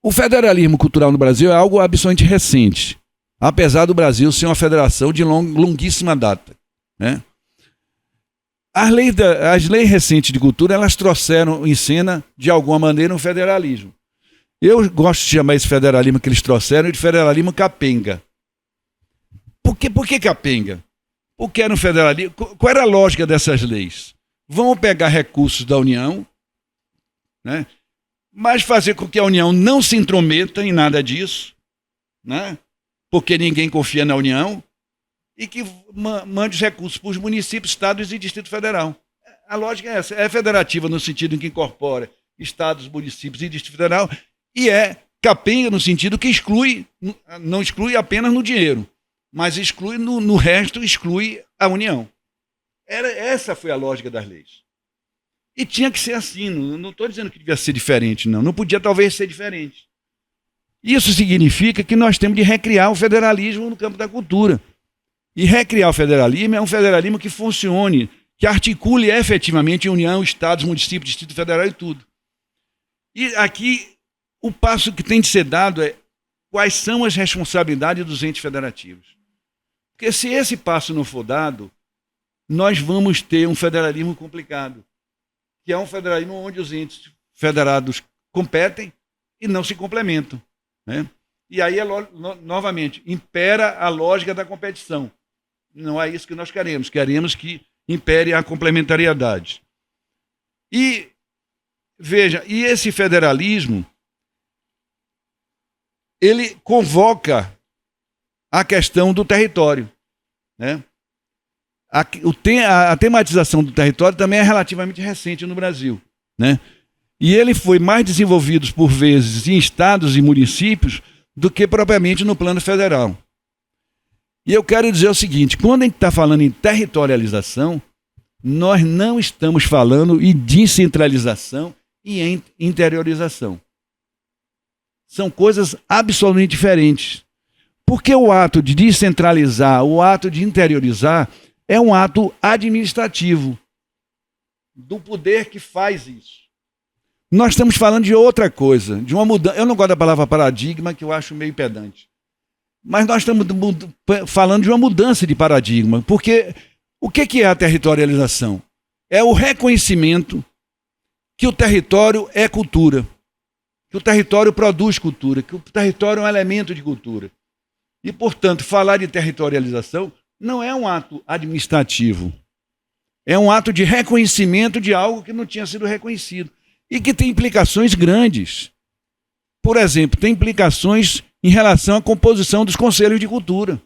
O federalismo cultural no Brasil é algo absolutamente recente, apesar do Brasil ser uma federação de longuíssima data, né? As leis recentes de cultura, elas trouxeram em cena, de alguma maneira, um federalismo. Eu gosto de chamar esse federalismo que eles trouxeram de federalismo capenga. Por que capenga? Porque era um federalismo. Qual era a lógica dessas leis? Vão pegar recursos da União, né, mas fazer com que a União não se intrometa em nada disso, né, porque ninguém confia na União, e que mande os recursos para os municípios, estados e Distrito Federal. A lógica é essa. É federativa no sentido em que incorpora estados, municípios e Distrito Federal, e é capenga no sentido que não exclui apenas no dinheiro, mas exclui no resto, exclui a União. Essa foi a lógica das leis. E tinha que ser assim, não estou dizendo que devia ser diferente, não podia talvez ser diferente. Isso significa que nós temos de recriar o federalismo no campo da cultura. E recriar o federalismo é um federalismo que funcione, que articule efetivamente a União, Estados, municípios, Distrito Federal e tudo. E aqui o passo que tem de ser dado é quais são as responsabilidades dos entes federativos. Porque se esse passo não for dado, nós vamos ter um federalismo complicado, que é um federalismo onde os entes federados competem e não se complementam, né? E aí, novamente, impera a lógica da competição. Não é isso que nós queremos. Queremos que impere a complementariedade. E, veja, e esse federalismo, ele convoca a questão do território, né? A tematização do território também é relativamente recente no Brasil, né? E ele foi mais desenvolvido, por vezes, em estados e municípios do que propriamente no plano federal. E eu quero dizer o seguinte, quando a gente está falando em territorialização, nós não estamos falando em descentralização e em interiorização. São coisas absolutamente diferentes. Porque o ato de descentralizar, o ato de interiorizar, é um ato administrativo do poder que faz isso. Nós estamos falando de outra coisa, de uma mudança. Eu não gosto da palavra paradigma, que eu acho meio pedante. Mas nós estamos falando de uma mudança de paradigma. Porque o que é a territorialização? É o reconhecimento que o território é cultura, que o território produz cultura, que o território é um elemento de cultura. E, portanto, falar de territorialização não é um ato administrativo. É um ato de reconhecimento de algo que não tinha sido reconhecido. E que tem implicações grandes. Por exemplo, tem implicações em relação à composição dos conselhos de cultura.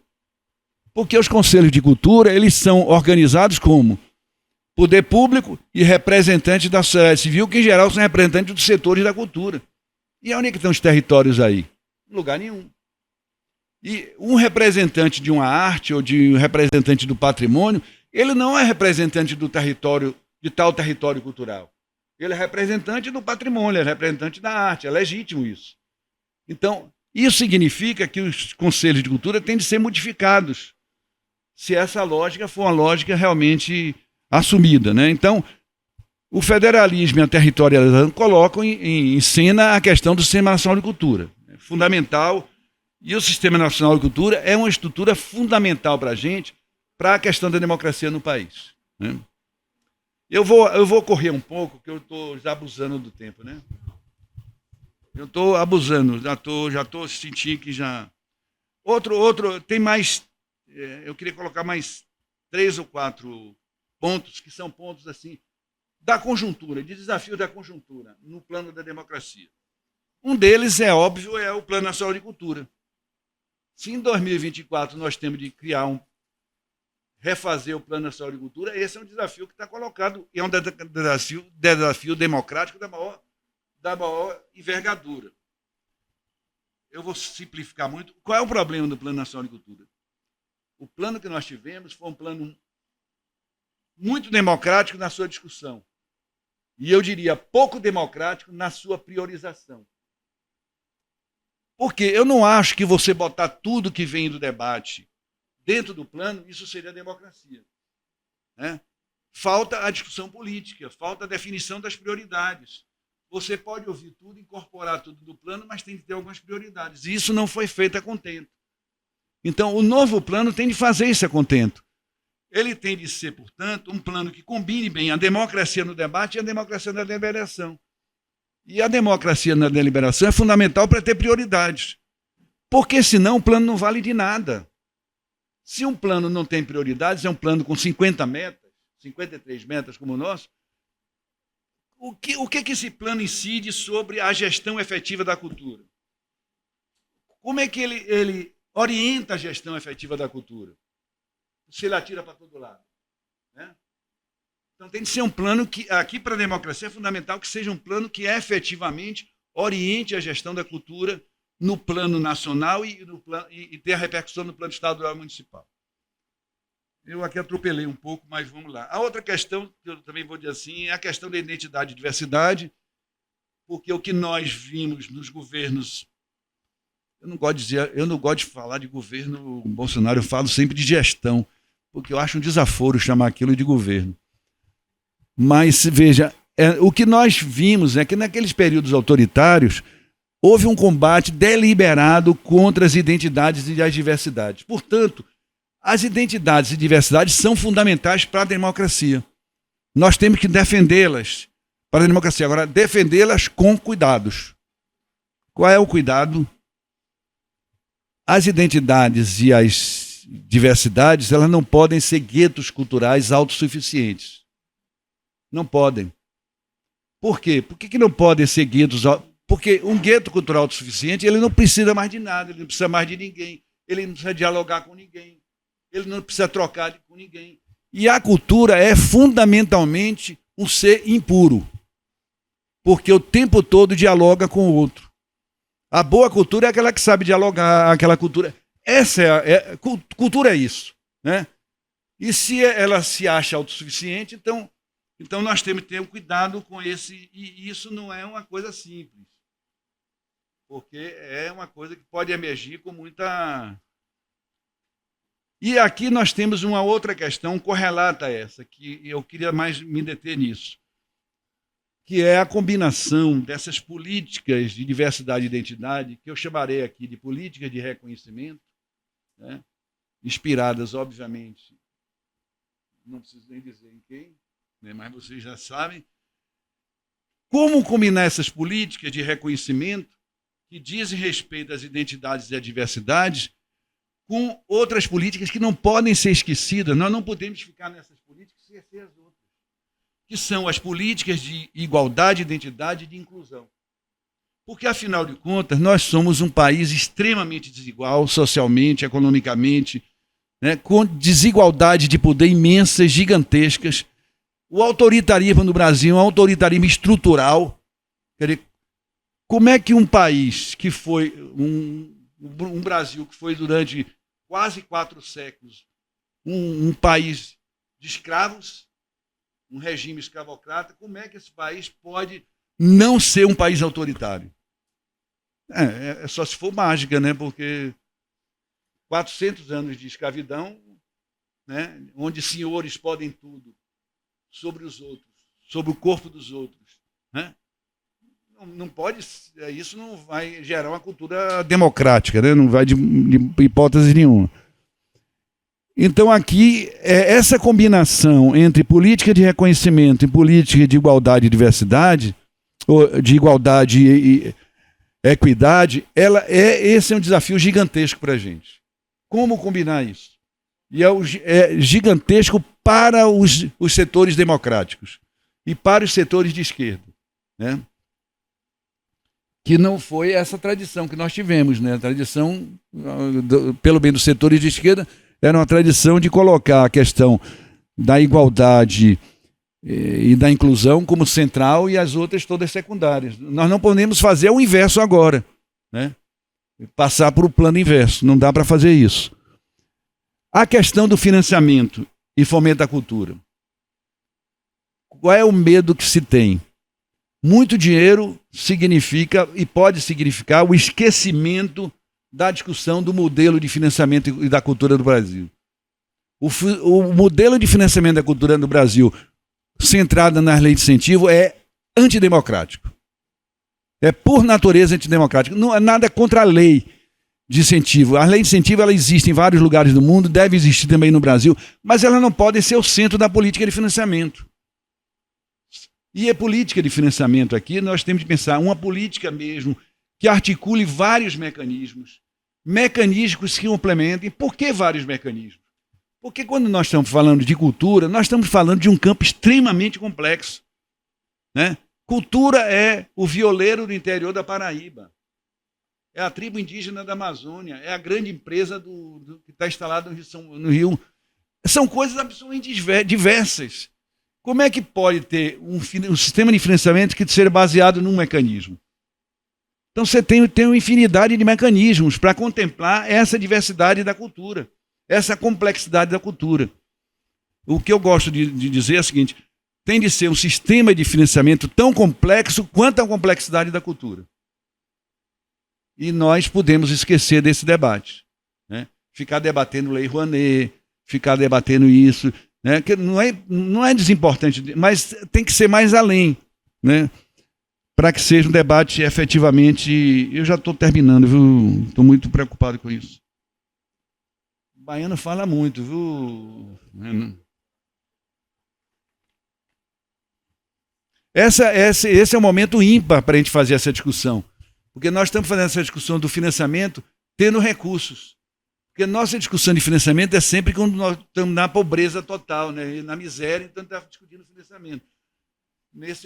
Porque os conselhos de cultura, eles são organizados como poder público e representantes da sociedade civil, que em geral são representantes dos setores da cultura. E onde é que estão os territórios aí? Em lugar nenhum. E um representante de uma arte ou de um representante do patrimônio, ele não é representante do território, de tal território cultural. Ele é representante do patrimônio, é representante da arte, é legítimo isso. Então, isso significa que os conselhos de cultura têm de ser modificados, se essa lógica for uma lógica realmente assumida, né? Então, o federalismo e a territorialização colocam em cena a questão do Sistema Nacional de Cultura. É fundamental, e o Sistema Nacional de Cultura é uma estrutura fundamental para a gente, para a questão da democracia no país, né? Eu vou correr um pouco, porque eu estou já abusando do tempo, né? Eu estou abusando, já estou sentindo que já... tem mais... eu queria colocar mais 3 ou 4 pontos, que são pontos assim, da conjuntura, de desafio da conjuntura, no plano da democracia. Um deles, é óbvio, é o Plano Nacional de Cultura. Se em 2024 nós temos de refazer o Plano Nacional de Agricultura, esse é um desafio que está colocado, e é um desafio democrático da maior envergadura. Eu vou simplificar muito. Qual é o problema do Plano Nacional de Agricultura? O plano que nós tivemos foi um plano muito democrático na sua discussão. E eu diria pouco democrático na sua priorização. Porque eu não acho que você botar tudo que vem do debate dentro do plano, isso seria democracia. Né? Falta a discussão política, falta a definição das prioridades. Você pode ouvir tudo, incorporar tudo do plano, mas tem que ter algumas prioridades. E isso não foi feito a contento. Então, o novo plano tem de fazer isso a contento. Ele tem de ser, portanto, um plano que combine bem a democracia no debate e a democracia na deliberação. E a democracia na deliberação é fundamental para ter prioridades. Porque, senão, o plano não vale de nada. Se um plano não tem prioridades, é um plano com 50 metas, 53 metas como o nosso, o que esse plano incide sobre a gestão efetiva da cultura? Como é que ele orienta a gestão efetiva da cultura? Se ele atira para todo lado. Né? Então tem de ser um plano que, aqui para a democracia, é fundamental que seja um plano que efetivamente oriente a gestão da cultura no plano nacional e ter a repercussão no plano estadual e municipal. Eu aqui atropelei um pouco, mas vamos lá. A outra questão, que eu também vou dizer assim, é a questão da identidade e diversidade, porque o que nós vimos nos governos, eu não gosto de falar de governo Bolsonaro, eu falo sempre de gestão, porque eu acho um desaforo chamar aquilo de governo. Mas, veja, o que nós vimos é que naqueles períodos autoritários houve um combate deliberado contra as identidades e as diversidades. Portanto, as identidades e diversidades são fundamentais para a democracia. Nós temos que defendê-las para a democracia. Agora, defendê-las com cuidados. Qual é o cuidado? As identidades e as diversidades, elas não podem ser guetos culturais autossuficientes. Não podem. Por quê? Por que não podem ser guetos? Porque um gueto cultural autossuficiente, ele não precisa mais de nada, ele não precisa mais de ninguém, ele não precisa dialogar com ninguém, ele não precisa trocar com ninguém. E a cultura é fundamentalmente um ser impuro, porque o tempo todo dialoga com o outro. A boa cultura é aquela que sabe dialogar, aquela cultura. Cultura é isso. Né? E se ela se acha autossuficiente, então nós temos que ter um cuidado com esse. E isso não é uma coisa simples, porque é uma coisa que pode emergir com muita. E aqui nós temos uma outra questão correlata a essa, que eu queria mais me deter nisso, que é a combinação dessas políticas de diversidade e identidade, que eu chamarei aqui de políticas de reconhecimento, né, inspiradas, obviamente, não preciso nem dizer em quem, né, mas vocês já sabem, como combinar essas políticas de reconhecimento que dizem respeito às identidades e às diversidades com outras políticas que não podem ser esquecidas. Nós não podemos ficar nessas políticas e esquecer as outras, que são as políticas de igualdade, identidade e de inclusão. Porque, afinal de contas, nós somos um país extremamente desigual, socialmente, economicamente, né, com desigualdade de poder imensas, gigantescas. O autoritarismo no Brasil é um autoritarismo estrutural. Quer dizer, como é que um país que foi um Brasil que foi durante quase 4 séculos um país de escravos, um regime escravocrata, como é que esse país pode não ser um país autoritário? É só se for mágica, né? Porque 400 anos de escravidão, né? Onde senhores podem tudo sobre os outros, sobre o corpo dos outros, né? Não pode, isso não vai gerar uma cultura democrática, né? Não vai de hipótese nenhuma. Então aqui, essa combinação entre política de reconhecimento e política de igualdade e diversidade, ou de igualdade e equidade, esse é um desafio gigantesco para a gente. Como combinar isso? E é gigantesco para os setores democráticos e para os setores de esquerda, né? que não foi essa tradição que nós tivemos, né? A tradição, pelo bem dos setores de esquerda, era uma tradição de colocar a questão da igualdade e da inclusão como central e as outras todas secundárias. Nós não podemos fazer o inverso agora, né? Passar para o plano inverso, não dá para fazer isso. A questão do financiamento e fomento da cultura. Qual é o medo que se tem? Muito dinheiro significa e pode significar o esquecimento da discussão do modelo de financiamento e da cultura do Brasil. O modelo de financiamento da cultura no Brasil, centrado nas leis de incentivo, é antidemocrático. É por natureza antidemocrático. Não é nada contra a lei de incentivo. A lei de incentivo ela existe em vários lugares do mundo, deve existir também no Brasil, mas ela não pode ser o centro da política de financiamento. E a política de financiamento aqui, nós temos que pensar uma política mesmo que articule vários mecanismos que complementem. Por que vários mecanismos? Porque quando nós estamos falando de cultura, nós estamos falando de um campo extremamente complexo, né? Cultura é o violeiro do interior da Paraíba, é a tribo indígena da Amazônia, é a grande empresa que está instalada no Rio. São coisas absolutamente diversas. Como é que pode ter um sistema de financiamento que seja baseado num mecanismo? Então você tem uma infinidade de mecanismos para contemplar essa diversidade da cultura, essa complexidade da cultura. O que eu gosto de dizer é o seguinte: tem de ser um sistema de financiamento tão complexo quanto a complexidade da cultura. E nós podemos esquecer desse debate, né? Ficar debatendo Lei Rouanet, ficar debatendo isso, né? Que não é desimportante, mas tem que ser mais além, né? Para que seja um debate efetivamente. Eu já estou terminando, viu? Estou muito preocupado com isso. O baiano fala muito, viu? Esse é um momento ímpar para a gente fazer essa discussão, porque nós estamos fazendo essa discussão do financiamento tendo recursos. Porque nossa discussão de financiamento é sempre quando nós estamos na pobreza total, né? Na miséria, então estamos discutindo financiamento.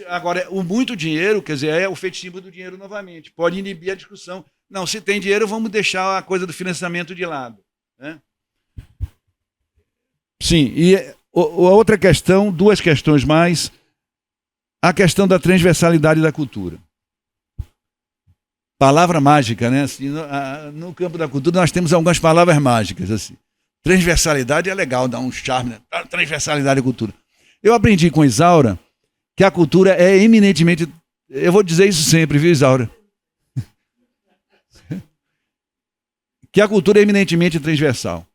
Agora, o muito dinheiro, quer dizer, é o fetichismo do dinheiro novamente. Pode inibir a discussão. Não, se tem dinheiro, vamos deixar a coisa do financiamento de lado, né? Sim, e a outra questão, duas questões mais, a questão da transversalidade da cultura. Palavra mágica, né? Assim, no campo da cultura nós temos algumas palavras mágicas. Assim. Transversalidade é legal, dá um charme, né? Transversalidade da cultura. Eu aprendi com Isaura que a cultura é eminentemente... Eu vou dizer isso sempre, viu, Isaura? Que a cultura é eminentemente transversal.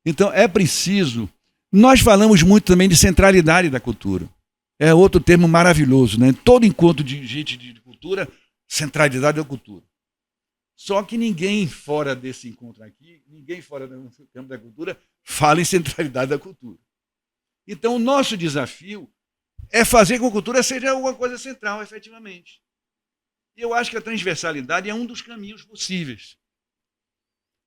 Então, é preciso... Nós falamos muito também de centralidade da cultura. É outro termo maravilhoso, né? Todo encontro de gente de cultura, centralidade da cultura. Só que ninguém fora desse encontro aqui, ninguém fora do campo da cultura, fala em centralidade da cultura. Então, o nosso desafio é fazer com que a cultura seja uma coisa central, efetivamente. E eu acho que a transversalidade é um dos caminhos possíveis.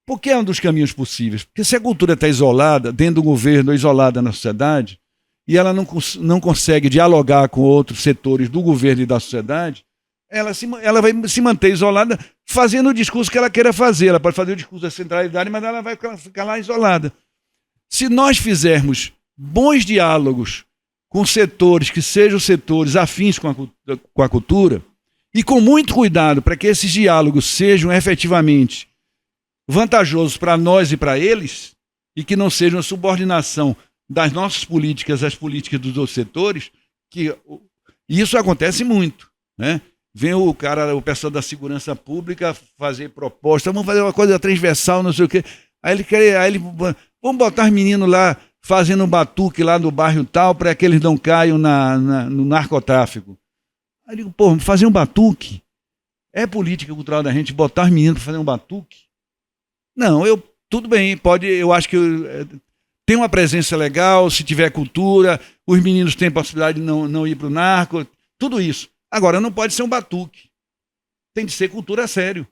Por que é um dos caminhos possíveis? Porque se a cultura está isolada, dentro do governo, ou isolada na sociedade, e ela não consegue dialogar com outros setores do governo e da sociedade, ela vai se manter isolada fazendo o discurso que ela queira fazer. Ela pode fazer o discurso da centralidade, mas ela vai ficar lá isolada. Se nós fizermos bons diálogos com setores que sejam setores afins com a cultura, e com muito cuidado para que esses diálogos sejam efetivamente vantajosos para nós e para eles, e que não sejam a subordinação das nossas políticas às políticas dos outros setores, que isso acontece muito, né? Vem o pessoal da segurança pública fazer proposta, vamos fazer uma coisa transversal, não sei o quê. Vamos botar os meninos lá fazendo um batuque lá no bairro tal para que eles não caiam no narcotráfico. Aí eu digo, pô, fazer um batuque? É política cultural da gente botar os meninos para fazer um batuque? Não, tudo bem, eu acho que tem uma presença legal, se tiver cultura, os meninos têm possibilidade de não ir para o narco, tudo isso. Agora, não pode ser um batuque. Tem de ser cultura a sério,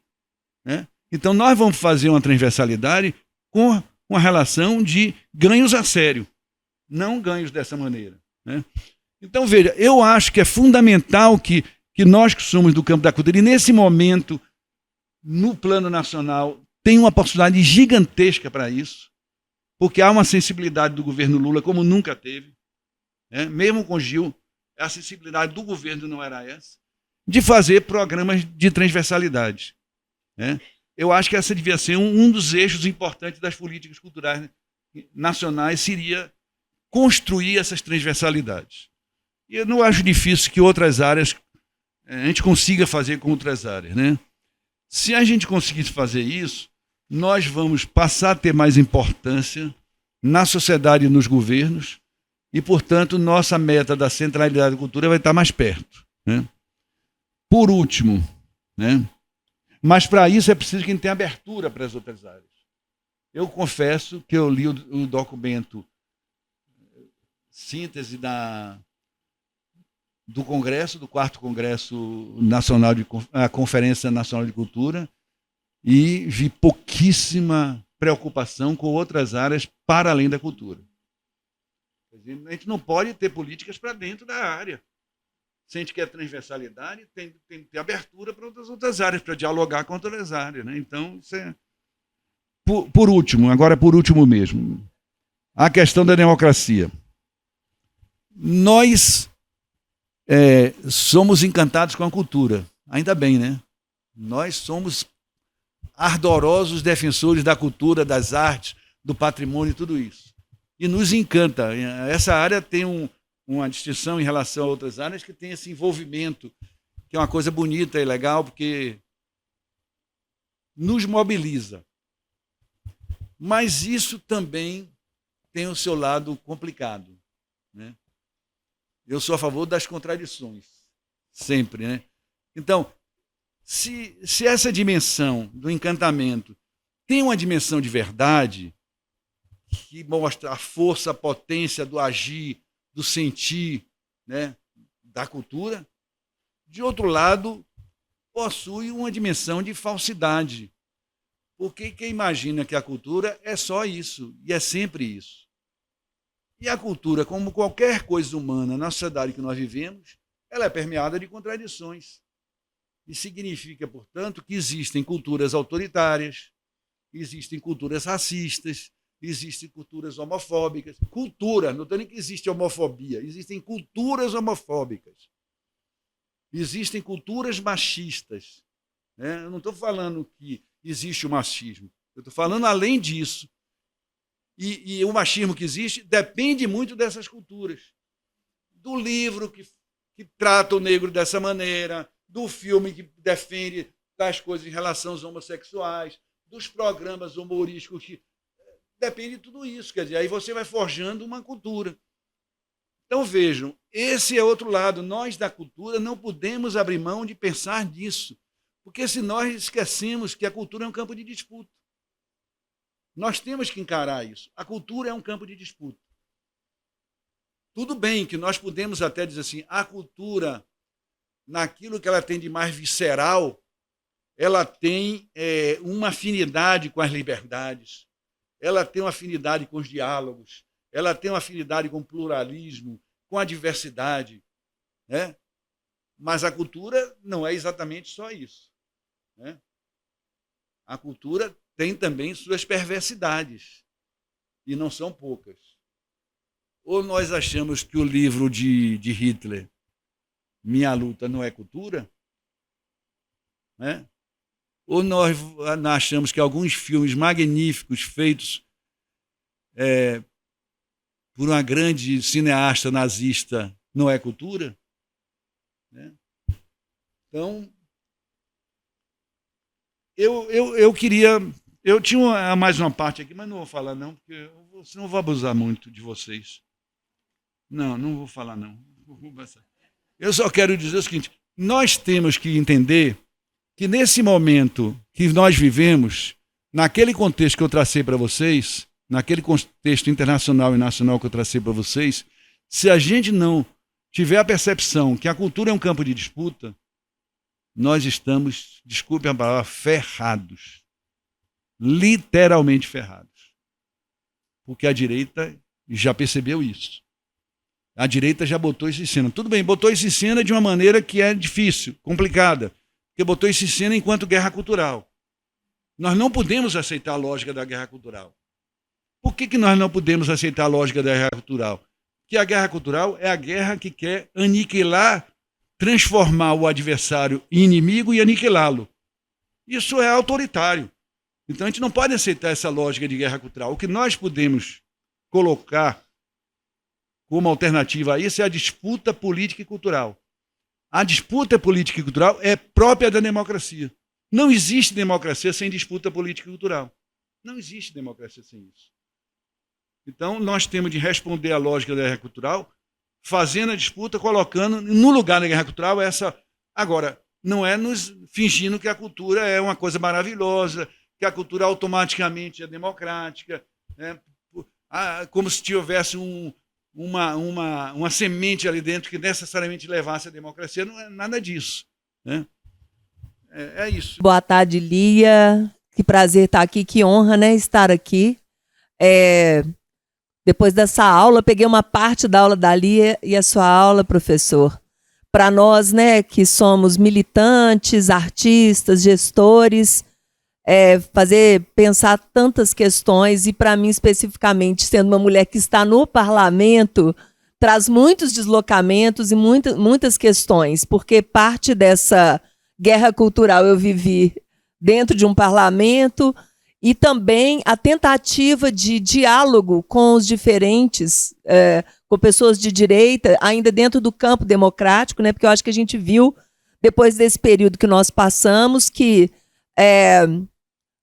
né? Então, nós vamos fazer uma transversalidade com uma relação de ganhos a sério, não ganhos dessa maneira, né? Então, veja, eu acho que é fundamental que que nós que somos do campo da cultura, e nesse momento, no plano nacional, tem uma possibilidade gigantesca para isso, porque há uma sensibilidade do governo Lula como nunca teve, né? Mesmo com Gil, a sensibilidade do governo não era essa, de fazer programas de transversalidade, né? Eu acho que essa devia ser um dos eixos importantes das políticas culturais nacionais, seria construir essas transversalidades. E eu não acho difícil que outras áreas a gente consiga fazer com outras áreas, né? Se a gente conseguisse fazer isso, nós vamos passar a ter mais importância na sociedade e nos governos e, portanto, nossa meta da centralidade da cultura vai estar mais perto, né? Por último, né? Mas para isso é preciso que a gente tenha abertura para as outras áreas. Eu confesso que eu li o documento síntese do Congresso, do 4º Congresso Nacional a Conferência Nacional de Cultura, e vi pouquíssima preocupação com outras áreas para além da cultura. A gente não pode ter políticas para dentro da área. Se a gente quer transversalidade, tem que ter abertura para outras áreas, para dialogar com outras áreas, né? Então, isso é... Por último, agora por último mesmo, a questão da democracia. Nós somos encantados com a cultura, ainda bem, né? Nós somos ardorosos defensores da cultura, das artes, do patrimônio e tudo isso. E nos encanta. Essa área tem uma distinção em relação a outras áreas que tem esse envolvimento, que é uma coisa bonita e legal, porque nos mobiliza. Mas isso também tem o seu lado complicado, né? Eu sou a favor das contradições, sempre, né? Então, se essa dimensão do encantamento tem uma dimensão de verdade, que mostra a força, a potência do agir, do sentir, né, da cultura, de outro lado, possui uma dimensão de falsidade. Porque quem imagina que a cultura é só isso, e é sempre isso. E a cultura, como qualquer coisa humana na sociedade que nós vivemos, ela é permeada de contradições. E significa, portanto, que existem culturas autoritárias, existem culturas racistas, existem culturas homofóbicas. Cultura, não estou nem que existe homofobia, existem culturas homofóbicas. Existem culturas machistas, né? Eu não estou falando que existe o machismo, eu estou falando além disso. E o machismo que existe depende muito dessas culturas. Do livro que trata o negro dessa maneira, do filme que defende tais coisas em relação aos homossexuais, dos programas humorísticos que... Depende de tudo isso. Quer dizer, aí você vai forjando uma cultura. Então, vejam, esse é outro lado. Nós, da cultura, não podemos abrir mão de pensar nisso, porque se nós esquecemos que a cultura é um campo de disputa. Nós temos que encarar isso. A cultura é um campo de disputa. Tudo bem que nós podemos até dizer assim, a cultura, naquilo que ela tem de mais visceral, ela tem uma afinidade com as liberdades, ela tem uma afinidade com os diálogos, ela tem uma afinidade com o pluralismo, com a diversidade, né? Mas a cultura não é exatamente só isso, né? A cultura tem também suas perversidades, e não são poucas. Ou nós achamos que o livro de Hitler, Minha Luta, não é cultura, né? Ou nós achamos que alguns filmes magníficos feitos por uma grande cineasta nazista não é cultura, né? Então, eu queria... Eu tinha mais uma parte aqui, mas não vou falar não, porque senão eu vou abusar muito de vocês. Não vou falar não. Eu só quero dizer o seguinte, nós temos que entender que nesse momento que nós vivemos, naquele contexto que eu tracei para vocês, naquele contexto internacional e nacional que eu tracei para vocês, se a gente não tiver a percepção que a cultura é um campo de disputa, nós estamos, desculpe a palavra, ferrados. Literalmente ferrados. Porque a direita já percebeu isso. A direita já botou isso em cena. Tudo bem, botou isso em cena de uma maneira que é difícil, complicada, porque botou isso em cena enquanto guerra cultural. Nós não podemos aceitar a lógica da guerra cultural. Por que nós não podemos aceitar a lógica da guerra cultural? Porque a guerra cultural é a guerra que quer aniquilar, transformar o adversário em inimigo e aniquilá-lo. Isso é autoritário. Então a gente não pode aceitar essa lógica de guerra cultural. O que nós podemos colocar como alternativa a isso é a disputa política e cultural. A disputa política e cultural é própria da democracia. Não existe democracia sem disputa política e cultural. Não existe democracia sem isso. Então, nós temos de responder à lógica da guerra cultural, fazendo a disputa, colocando no lugar da guerra cultural essa... Agora, não é nos fingindo que a cultura é uma coisa maravilhosa, que a cultura automaticamente é democrática, né? Como se tivesse uma semente ali dentro que necessariamente levasse à democracia. Não é nada disso, né? É isso. Boa tarde, Lia. Que prazer estar aqui, que honra, né, estar aqui. Depois dessa aula, peguei uma parte da aula da Lia e a sua aula, professor. Para nós, né, que somos militantes, artistas, gestores, pensar tantas questões, e para mim, especificamente, sendo uma mulher que está no parlamento, traz muitos deslocamentos e muitas questões, porque parte dessa guerra cultural eu vivi dentro de um parlamento, e também a tentativa de diálogo com os diferentes, com pessoas de direita, ainda dentro do campo democrático, né? Porque eu acho que a gente viu, depois desse período que nós passamos, que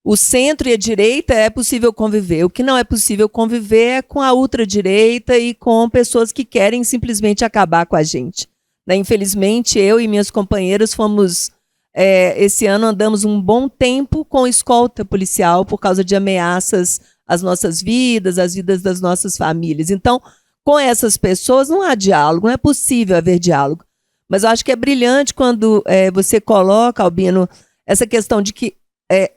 o centro e a direita é possível conviver. O que não é possível conviver é com a ultradireita e com pessoas que querem simplesmente acabar com a gente, né? Infelizmente, eu e minhas companheiras fomos... esse ano andamos um bom tempo com escolta policial por causa de ameaças às nossas vidas, às vidas das nossas famílias. Então, com essas pessoas não há diálogo, não é possível haver diálogo. Mas eu acho que é brilhante quando você coloca, Albino, essa questão de que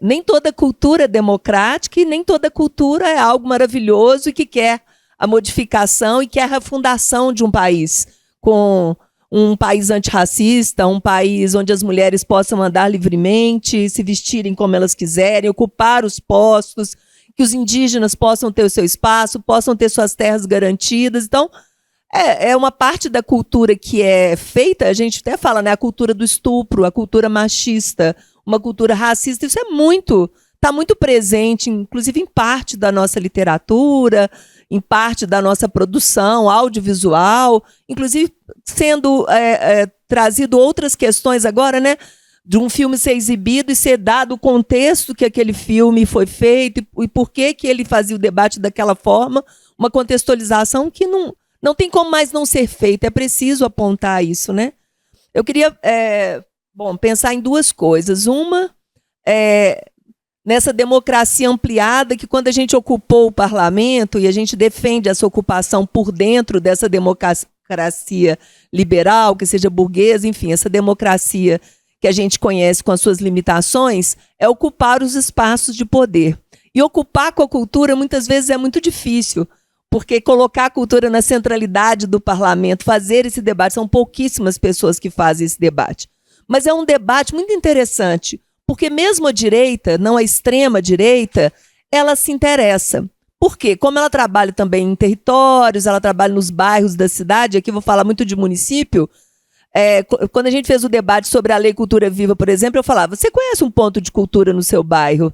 nem toda cultura é democrática e nem toda cultura é algo maravilhoso e que quer a modificação e quer a fundação de um país com... um país antirracista, um país onde as mulheres possam andar livremente, se vestirem como elas quiserem, ocupar os postos, que os indígenas possam ter o seu espaço, possam ter suas terras garantidas. Então, é uma parte da cultura que é feita, a gente até fala, né, a cultura do estupro, a cultura machista, uma cultura racista, isso está muito presente, inclusive em parte da nossa literatura, em parte da nossa produção audiovisual, inclusive sendo trazido outras questões agora, né, de um filme ser exibido e ser dado o contexto que aquele filme foi feito e por que ele fazia o debate daquela forma, uma contextualização que não tem como mais não ser feita, é preciso apontar isso, né? Eu queria pensar em duas coisas. Uma nessa democracia ampliada, que quando a gente ocupou o parlamento, e a gente defende essa ocupação por dentro dessa democracia liberal, que seja burguesa, enfim, essa democracia que a gente conhece com as suas limitações, é ocupar os espaços de poder. E ocupar com a cultura, muitas vezes, é muito difícil, porque colocar a cultura na centralidade do parlamento, fazer esse debate, são pouquíssimas pessoas que fazem esse debate. Mas é um debate muito interessante, porque mesmo a direita, não a extrema-direita, ela se interessa. Por quê? Como ela trabalha também em territórios, ela trabalha nos bairros da cidade, aqui vou falar muito de município, quando a gente fez o debate sobre a Lei Cultura Viva, por exemplo, eu falava, você conhece um ponto de cultura no seu bairro?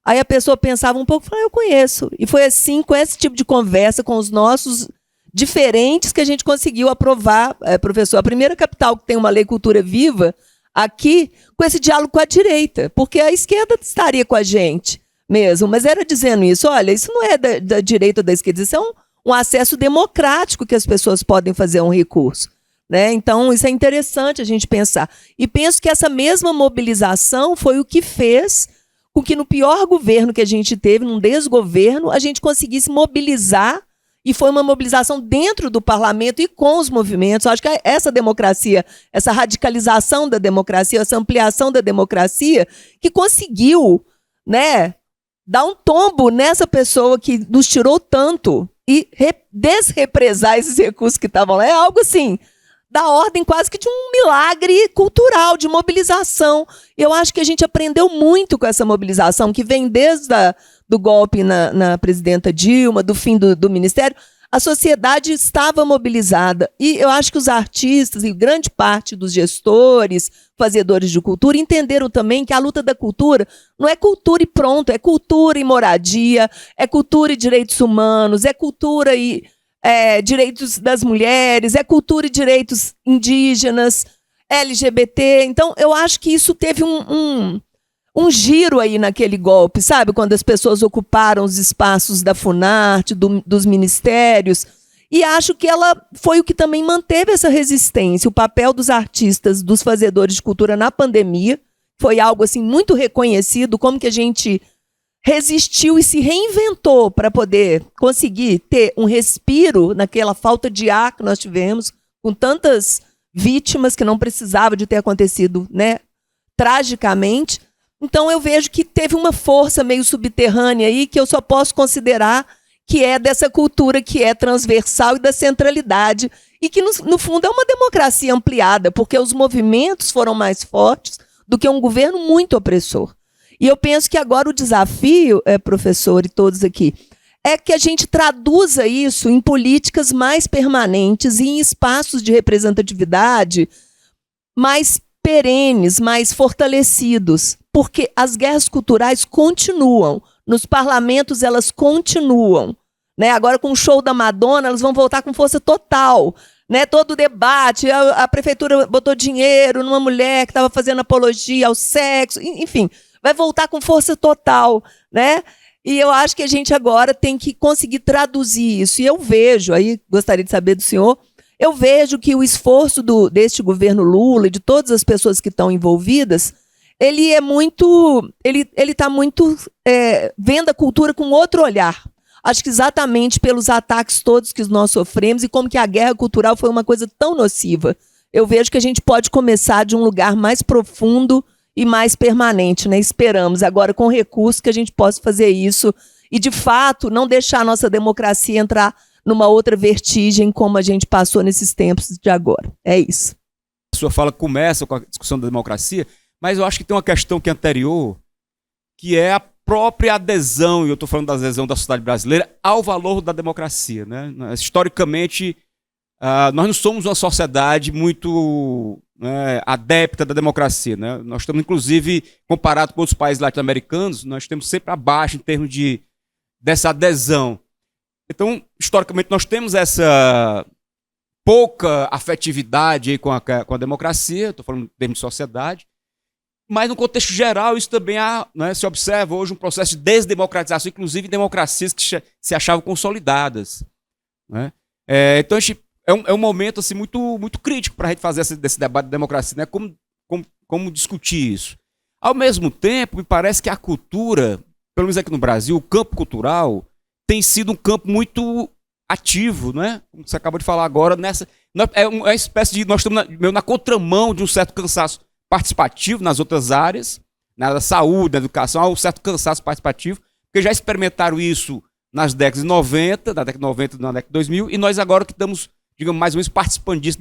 Aí a pessoa pensava um pouco e falava, eu conheço. E foi assim, com esse tipo de conversa, com os nossos diferentes, que a gente conseguiu aprovar, professor, a primeira capital que tem uma Lei Cultura Viva, aqui, com esse diálogo com a direita, porque a esquerda estaria com a gente mesmo, mas era dizendo isso, olha, isso não é da direita ou da esquerda, isso é um acesso democrático que as pessoas podem fazer um recurso, né? Então, isso é interessante a gente pensar. E penso que essa mesma mobilização foi o que fez com que no pior governo que a gente teve, num desgoverno, a gente conseguisse mobilizar. E foi uma mobilização dentro do parlamento e com os movimentos. Eu acho que essa democracia, essa radicalização da democracia, essa ampliação da democracia, que conseguiu, né, dar um tombo nessa pessoa que nos tirou tanto e desrepresar esses recursos que estavam lá. É algo assim, da ordem quase que de um milagre cultural, de mobilização. Eu acho que a gente aprendeu muito com essa mobilização, que vem desde do golpe na presidenta Dilma, do fim do Ministério. A sociedade estava mobilizada. E eu acho que os artistas e grande parte dos gestores, fazedores de cultura, entenderam também que a luta da cultura não é cultura e pronto, é cultura e moradia, é cultura e direitos humanos, é cultura e direitos das mulheres, é cultura e direitos indígenas, LGBT. Então, eu acho que isso teve um giro aí naquele golpe, sabe? Quando as pessoas ocuparam os espaços da Funarte, dos ministérios. E acho que ela foi o que também manteve essa resistência. O papel dos artistas, dos fazedores de cultura na pandemia foi algo assim muito reconhecido, como que a gente resistiu e se reinventou para poder conseguir ter um respiro naquela falta de ar que nós tivemos, com tantas vítimas que não precisava de ter acontecido, né, tragicamente. Então eu vejo que teve uma força meio subterrânea aí que eu só posso considerar que é dessa cultura que é transversal e da centralidade e que, no fundo, é uma democracia ampliada, porque os movimentos foram mais fortes do que um governo muito opressor. E eu penso que agora o desafio, professor e todos aqui, é que a gente traduza isso em políticas mais permanentes e em espaços de representatividade mais perenes, mais fortalecidos, porque as guerras culturais continuam, nos parlamentos elas continuam, né? Agora com o show da Madonna elas vão voltar com força total, né? Todo o debate, a prefeitura botou dinheiro numa mulher que estava fazendo apologia ao sexo, enfim, vai voltar com força total, né? E eu acho que a gente agora tem que conseguir traduzir isso, e eu vejo, aí gostaria de saber do senhor, eu vejo que o esforço deste governo Lula e de todas as pessoas que estão envolvidas, ele está muito vendo a cultura com outro olhar. Acho que exatamente pelos ataques todos que nós sofremos e como que a guerra cultural foi uma coisa tão nociva. Eu vejo que a gente pode começar de um lugar mais profundo e mais permanente, né? Esperamos agora com recursos que a gente possa fazer isso e, de fato, não deixar a nossa democracia entrar numa outra vertigem como a gente passou nesses tempos de agora. É isso. A sua fala começa com a discussão da democracia, mas eu acho que tem uma questão que é anterior, que é a própria adesão, e eu estou falando da adesão da sociedade brasileira, ao valor da democracia, né? Historicamente, nós não somos uma sociedade muito adepta da democracia, né? Nós estamos, inclusive, comparado com outros países latino-americanos, nós estamos sempre abaixo em termos dessa adesão. Então, historicamente, nós temos essa pouca afetividade aí com a democracia, estou falando em termos de sociedade, mas no contexto geral isso também se observa hoje um processo de desdemocratização, inclusive em democracias que se achavam consolidadas, né? Então, é um momento assim, muito, muito crítico para a gente fazer desse debate de democracia, né? Como discutir isso. Ao mesmo tempo, me parece que a cultura, pelo menos aqui no Brasil, o campo cultural tem sido um campo muito ativo, né? Como você acabou de falar agora, é uma espécie de... Nós estamos meio na contramão de um certo cansaço participativo nas outras áreas, na saúde, na educação, há um certo cansaço participativo, porque já experimentaram isso nas décadas de 90, na década de 90 e na década de 2000, e nós agora que estamos, digamos, mais ou menos participando disso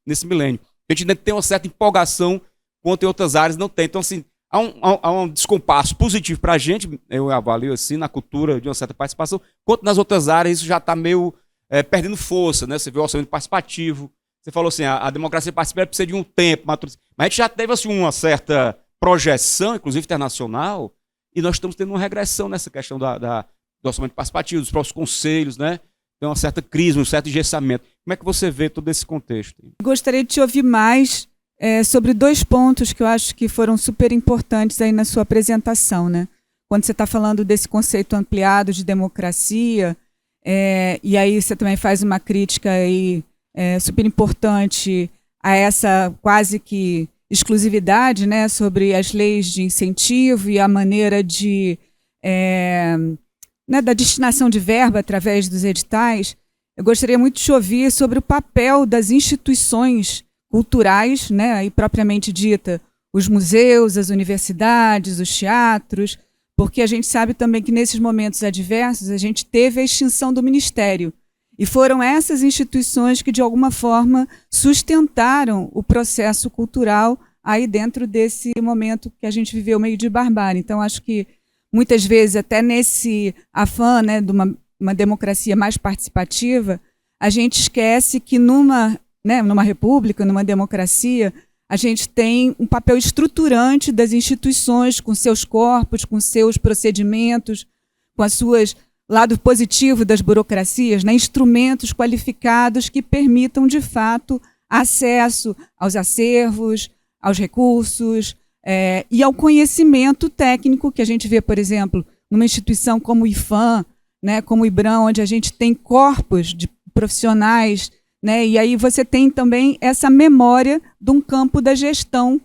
nesse milênio. A gente ainda tem uma certa empolgação, quanto em outras áreas não tem. Então, assim, há um descompasso positivo para a gente, eu avalio assim, na cultura de uma certa participação, quanto nas outras áreas isso já está meio perdendo força, né? Você vê o orçamento participativo, você falou assim, a democracia participativa precisa de um tempo, mas a gente já teve assim, uma certa projeção, inclusive internacional, e nós estamos tendo uma regressão nessa questão do orçamento participativo, dos próprios conselhos, né? Tem uma certa crise, um certo engessamento. Como é que você vê todo esse contexto? Gostaria de te ouvir mais sobre dois pontos que eu acho que foram super importantes aí na sua apresentação, né? Quando você está falando desse conceito ampliado de democracia, e aí você também faz uma crítica aí, super importante a essa quase que exclusividade, né, sobre as leis de incentivo e a maneira da destinação de verba através dos editais. Eu gostaria muito de te ouvir sobre o papel das instituições culturais, né, e propriamente dita, os museus, as universidades, os teatros, porque a gente sabe também que nesses momentos adversos a gente teve a extinção do ministério. E foram essas instituições que, de alguma forma, sustentaram o processo cultural aí dentro desse momento que a gente viveu meio de barbárie. Então, acho que, muitas vezes, até nesse afã, né, de uma democracia mais participativa, a gente esquece que numa república, numa democracia, a gente tem um papel estruturante das instituições, com seus corpos, com seus procedimentos, com as suas lado positivo das burocracias, né, instrumentos qualificados que permitam, de fato, acesso aos acervos, aos recursos e ao conhecimento técnico que a gente vê, por exemplo, numa instituição como o IPHAN, né, como o IBRAM, onde a gente tem corpos de profissionais, né, e aí você tem também essa memória de um campo da gestão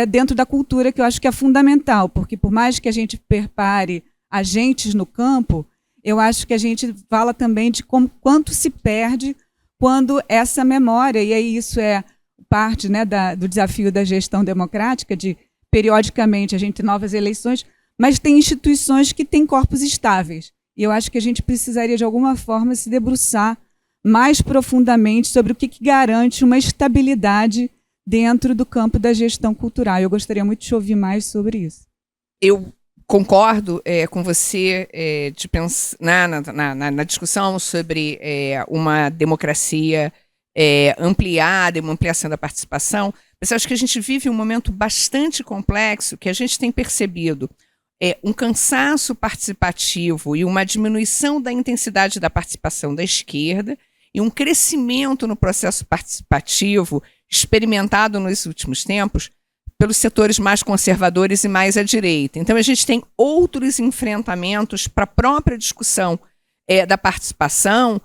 dentro da cultura, que eu acho que é fundamental, porque por mais que a gente prepare agentes no campo, eu acho que a gente fala também de quanto se perde quando essa memória, e aí isso é parte, né, do desafio da gestão democrática, de periodicamente a gente ter novas eleições, mas tem instituições que têm corpos estáveis. E eu acho que a gente precisaria, de alguma forma, se debruçar mais profundamente sobre o que garante uma estabilidade dentro do campo da gestão cultural. Eu gostaria muito de ouvir mais sobre isso. Eu concordo com você de pensar na discussão sobre uma democracia ampliada, uma ampliação da participação, mas acho que a gente vive um momento bastante complexo que a gente tem percebido um cansaço participativo e uma diminuição da intensidade da participação da esquerda e um crescimento no processo participativo experimentado nos últimos tempos pelos setores mais conservadores e mais à direita. Então, a gente tem outros enfrentamentos para a própria discussão da participação,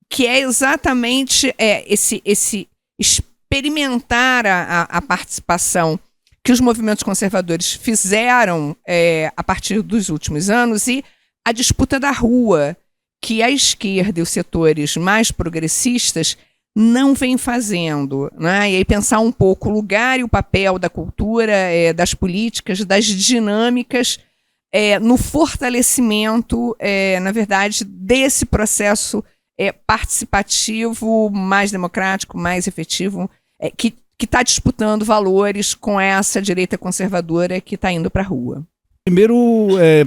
que é exatamente esse experimentar a participação que os movimentos conservadores fizeram a partir dos últimos anos e a disputa da rua, que a esquerda e os setores mais progressistas não vem fazendo, né? E aí pensar um pouco o lugar e o papel da cultura, das políticas, das dinâmicas, no fortalecimento, na verdade, desse processo participativo, mais democrático, mais efetivo, que está disputando valores com essa direita conservadora que está indo para a rua. Primeiro,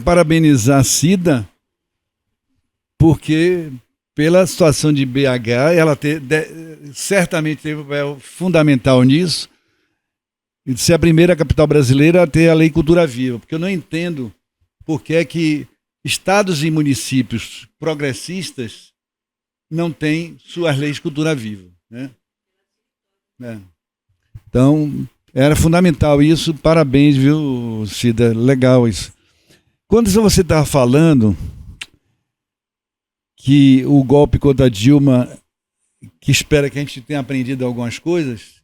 parabenizar a Cida, porque pela situação de BH, ela certamente teve um papel fundamental nisso, de ser a primeira capital brasileira a ter a Lei Cultura Viva, porque eu não entendo por que é que estados e municípios progressistas não têm suas leis de cultura viva, né? Então, era fundamental isso, parabéns, viu, Cida, legal isso. Quando você estava falando que o golpe contra a Dilma, que espera que a gente tenha aprendido algumas coisas,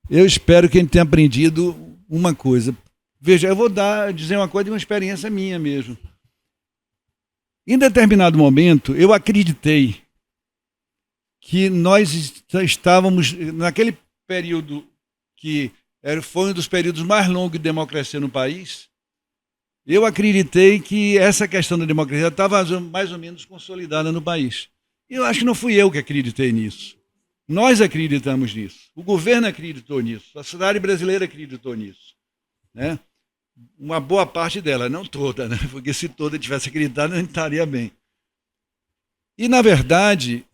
eu espero que a gente tenha aprendido uma coisa. Veja, eu vou dizer uma coisa de uma experiência minha mesmo. Em determinado momento, eu acreditei que nós estávamos, naquele período que foi um dos períodos mais longos de democracia no país, eu acreditei que essa questão da democracia estava mais ou menos consolidada no país. E eu acho que não fui eu que acreditei nisso. Nós acreditamos nisso. O governo acreditou nisso. A sociedade brasileira acreditou nisso, né? Uma boa parte dela, não toda, né? Porque se toda tivesse acreditado, não estaria bem. E, na verdade,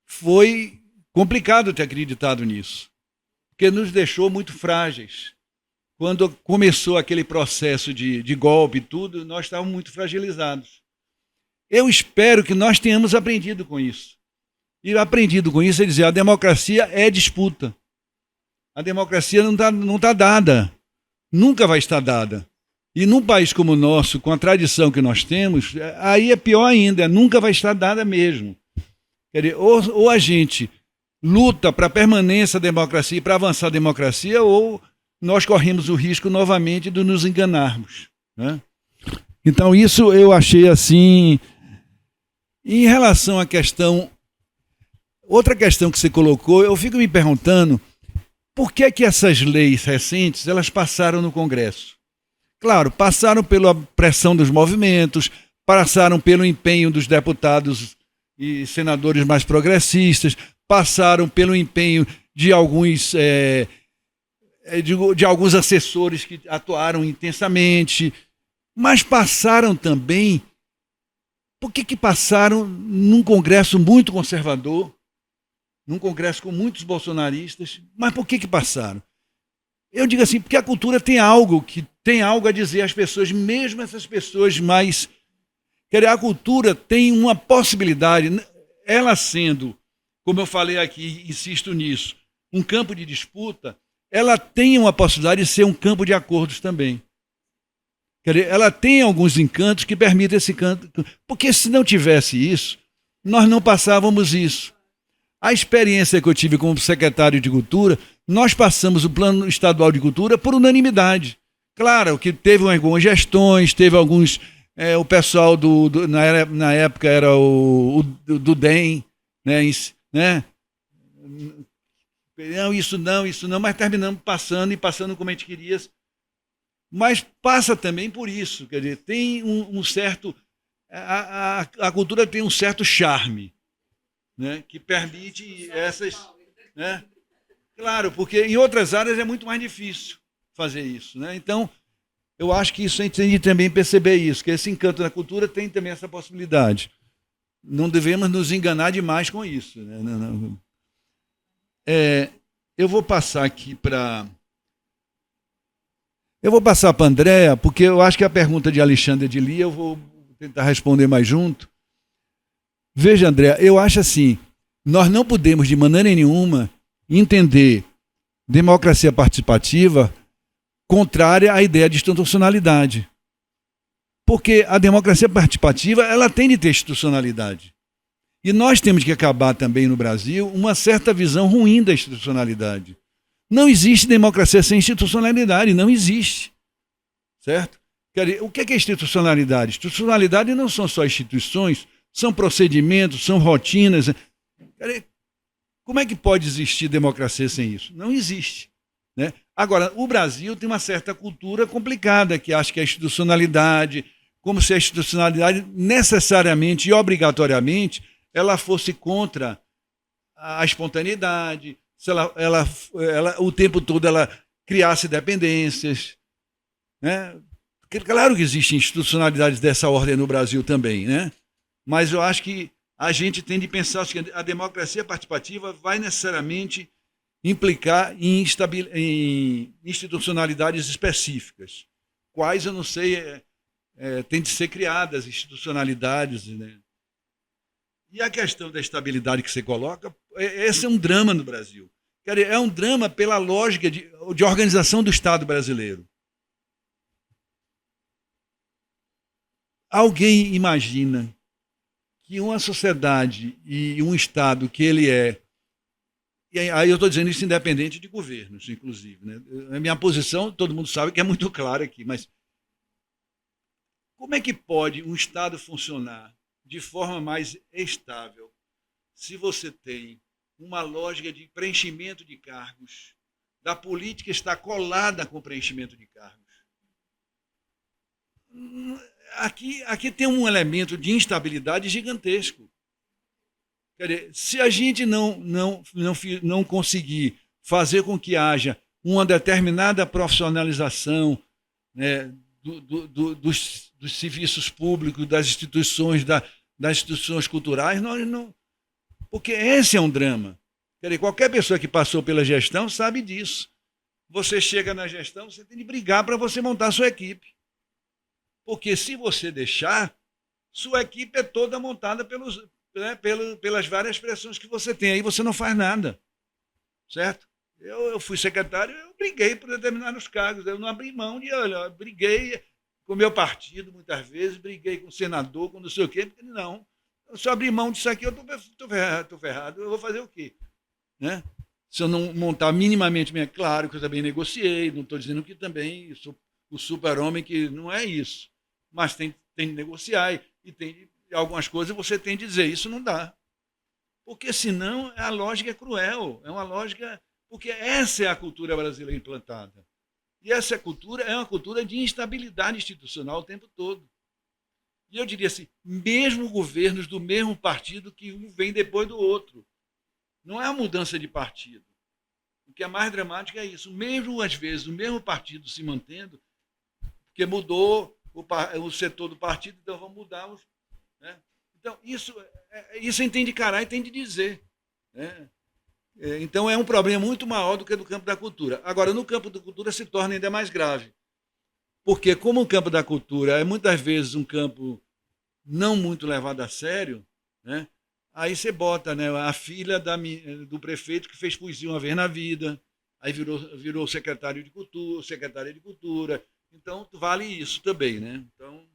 foi complicado ter acreditado nisso, porque nos deixou muito frágeis. Quando começou aquele processo de golpe e tudo, nós estávamos muito fragilizados. Eu espero que nós tenhamos aprendido com isso. E aprendido com isso é dizer, a democracia é disputa. A democracia não está dada. Nunca vai estar dada. E num país como o nosso, com a tradição que nós temos, aí é pior ainda, nunca vai estar dada mesmo. Quer dizer, ou a gente luta para a permanência da democracia e para avançar a democracia, ou nós corremos o risco novamente de nos enganarmos, né? Então isso eu achei assim. Em relação à questão, outra questão que você colocou, eu fico me perguntando por que essas leis recentes elas passaram no Congresso. Claro, passaram pela pressão dos movimentos, passaram pelo empenho dos deputados e senadores mais progressistas, passaram pelo empenho de alguns de alguns assessores que atuaram intensamente, mas passaram também. Por que passaram num Congresso muito conservador, num Congresso com muitos bolsonaristas? Mas por que passaram? Eu digo assim, porque a cultura tem algo a dizer às pessoas, mesmo essas pessoas mais... A cultura tem uma possibilidade, ela sendo, como eu falei aqui, insisto nisso, um campo de disputa, ela tem uma possibilidade de ser um campo de acordos também. Ela tem alguns encantos que permitem esse canto, porque se não tivesse isso, nós não passávamos isso. A experiência que eu tive como secretário de Cultura, nós passamos o Plano Estadual de Cultura por unanimidade. Claro que teve algumas gestões, teve alguns... o pessoal na época era o do DEM, né? Não, isso não, mas terminamos passando como a gente queria. Mas passa também por isso, quer dizer, tem um certo... A cultura tem um certo charme, né, que permite essas... Né? Claro, porque em outras áreas é muito mais difícil fazer isso. Né? Então, eu acho que isso a gente tem de também perceber isso, que esse encanto da cultura tem também essa possibilidade. Não devemos nos enganar demais com isso. Né? Não. Eu vou passar aqui para... Eu vou passar para a Andréa, porque eu acho que a pergunta de Alexandre de Lia eu vou tentar responder mais junto. Veja, Andréa, eu acho assim, nós não podemos de maneira nenhuma entender democracia participativa contrária à ideia de institucionalidade. Porque a democracia participativa ela tem de ter institucionalidade. E nós temos que acabar também no Brasil uma certa visão ruim da institucionalidade. Não existe democracia sem institucionalidade, não existe. Certo? O que é institucionalidade? Institucionalidade não são só instituições, são procedimentos, são rotinas. Como é que pode existir democracia sem isso? Não existe. Né? Agora, o Brasil tem uma certa cultura complicada, que acha que a institucionalidade, como se a institucionalidade necessariamente e obrigatoriamente ela fosse contra a espontaneidade, se ela o tempo todo ela criasse dependências. Né? Claro que existem institucionalidades dessa ordem no Brasil também, né? Mas eu acho que a gente tem de pensar que a democracia participativa vai necessariamente implicar em institucionalidades específicas. Quais, eu não sei, tem de ser criadas institucionalidades. Né? E a questão da estabilidade que você coloca, esse é um drama no Brasil. É um drama pela lógica de organização do Estado brasileiro. Alguém imagina que uma sociedade e um Estado que ele e aí eu estou dizendo isso independente de governos, inclusive. Né? A minha posição, todo mundo sabe que é muito clara aqui, mas como é que pode um Estado funcionar de forma mais estável se você tem uma lógica de preenchimento de cargos, da política está colada com o preenchimento de cargos? Aqui tem um elemento de instabilidade gigantesco. Quer dizer, se a gente não conseguir fazer com que haja uma determinada profissionalização, né, dos serviços públicos, das instituições, das instituições culturais, nós não... Porque esse é um drama. Quer dizer, qualquer pessoa que passou pela gestão sabe disso. Você chega na gestão, você tem de brigar para você montar a sua equipe. Porque se você deixar, sua equipe é toda montada pelas várias pressões que você tem. Aí você não faz nada. Certo? Eu fui secretário, eu briguei por determinados cargos. Eu não abri mão eu briguei com o meu partido muitas vezes, briguei com o senador, com não sei o quê, porque não. Se eu abrir mão disso aqui, eu estou ferrado. Eu vou fazer o quê? Né? Se eu não montar minimamente, claro que eu também negociei, não estou dizendo que também sou o super-homem, que não é isso. Mas tem de negociar e tem algumas coisas você tem de dizer, isso não dá. Porque senão a lógica é cruel, é uma lógica... Porque essa é a cultura brasileira implantada. E essa cultura é uma cultura de instabilidade institucional o tempo todo. E eu diria assim, mesmo governos do mesmo partido que um vem depois do outro. Não é uma mudança de partido. O que é mais dramático é isso. Mesmo, às vezes, o mesmo partido se mantendo, porque mudou o setor do partido, então vamos mudar os... Né? Então, isso a gente tem de encarar e tem de dizer. Né? Então, é um problema muito maior do que no campo da cultura. Agora, no campo da cultura se torna ainda mais grave. Porque, como o campo da cultura é muitas vezes um campo não muito levado a sério, né? Aí você bota, né, a filha do prefeito que fez poesia uma vez na vida, aí virou secretária de cultura. Então, vale isso também, né? Então,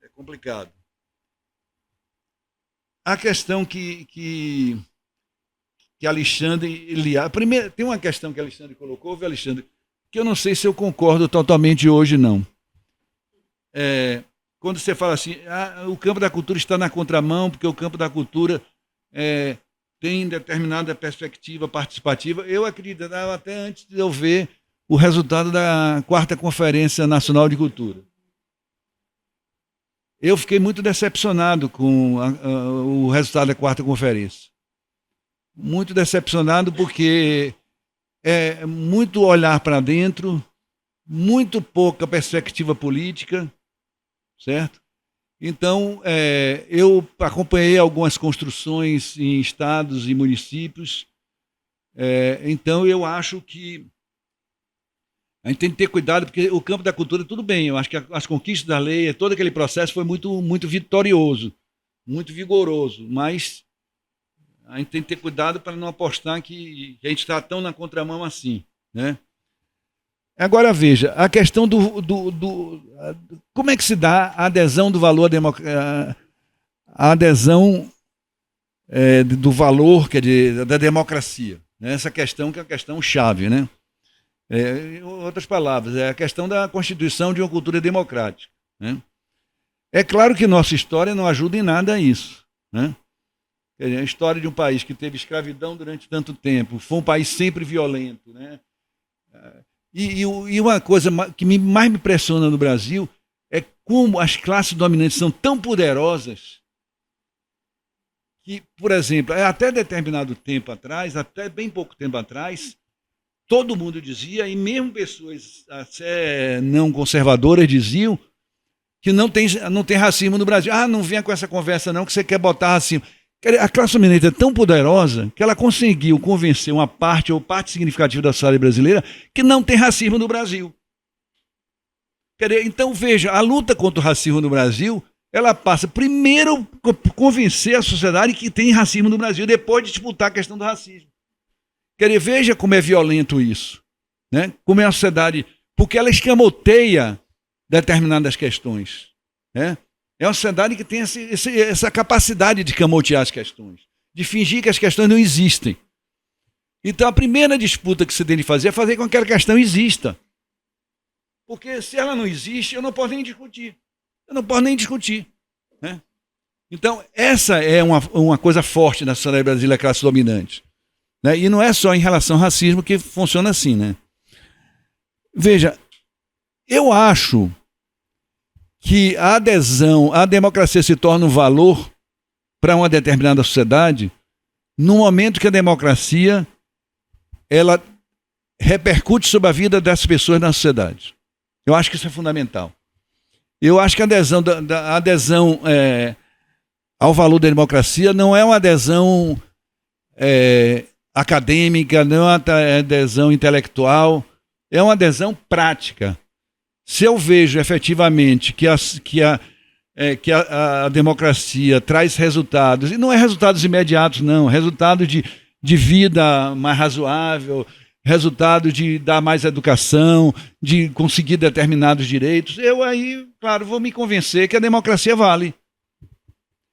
é complicado. A questão que Alexandre... Primeiro, tem uma questão que Alexandre colocou, viu, Alexandre, que eu não sei se eu concordo totalmente hoje, não. Quando você fala assim, o campo da cultura está na contramão, porque o campo da cultura tem determinada perspectiva participativa, eu acreditava até antes de eu ver o resultado da 4ª Conferência Nacional de Cultura. Eu fiquei muito decepcionado com o resultado da 4ª Conferência. Muito decepcionado porque é muito olhar para dentro, muito pouca perspectiva política, certo? Então, eu acompanhei algumas construções em estados e municípios, então eu acho que a gente tem que ter cuidado, porque o campo da cultura, tudo bem, eu acho que as conquistas da lei, todo aquele processo foi muito, muito vitorioso, muito vigoroso, mas a gente tem que ter cuidado para não apostar que a gente está tão na contramão assim, né? Agora veja, a questão como é que se dá a adesão do valor a adesão do valor, quer dizer, da democracia, né? Essa questão que é a questão chave, né? Em outras palavras, é a questão da constituição de uma cultura democrática, né? É claro que nossa história não ajuda em nada a isso, né? A história de um país que teve escravidão durante tanto tempo, foi um país sempre violento, né? E uma coisa que mais me impressiona no Brasil é como as classes dominantes são tão poderosas que, por exemplo, até determinado tempo atrás, até bem pouco tempo atrás, todo mundo dizia, e mesmo pessoas até não conservadoras diziam, que não tem racismo no Brasil. Não venha com essa conversa não, que você quer botar racismo. A classe dominante é tão poderosa que ela conseguiu convencer uma parte ou parte significativa da sociedade brasileira que não tem racismo no Brasil. Então, veja, a luta contra o racismo no Brasil, ela passa primeiro convencer a sociedade que tem racismo no Brasil, depois disputar a questão do racismo. Veja como é violento isso, né? Como é a sociedade, porque ela escamoteia determinadas questões, né? É uma sociedade que tem essa capacidade de camotear as questões, de fingir que as questões não existem. Então, a primeira disputa que você tem de fazer é fazer com que aquela questão exista. Porque se ela não existe, eu não posso nem discutir. Né? Então, essa é uma coisa forte na sociedade brasileira, a classe dominante. Né? E não é só em relação ao racismo que funciona assim, né? Veja, eu acho que a adesão à democracia se torna um valor para uma determinada sociedade no momento que a democracia ela repercute sobre a vida das pessoas na sociedade. Eu acho que isso é fundamental. Eu acho que a adesão ao valor da democracia não é uma adesão acadêmica, não é uma adesão intelectual, é uma adesão prática. Se eu vejo efetivamente que a democracia traz resultados, e não é resultados imediatos, não, resultado de vida mais razoável, resultado de dar mais educação, de conseguir determinados direitos, eu aí, claro, vou me convencer que a democracia vale.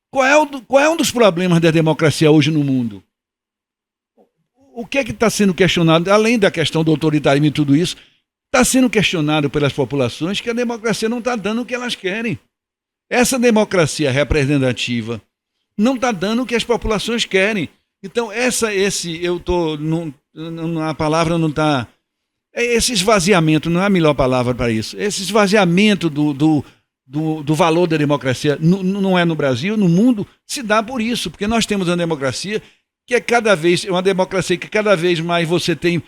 Qual é um dos problemas da democracia hoje no mundo? O que é que está sendo questionado, além da questão do autoritarismo e tudo isso, está sendo questionado pelas populações que a democracia não está dando o que elas querem. Essa democracia representativa não está dando o que as populações querem. Então, a palavra não está... Esse esvaziamento, não é a melhor palavra para isso. Esse esvaziamento do valor da democracia não é no Brasil, no mundo, se dá por isso, porque nós temos uma democracia que é uma democracia que cada vez mais você tem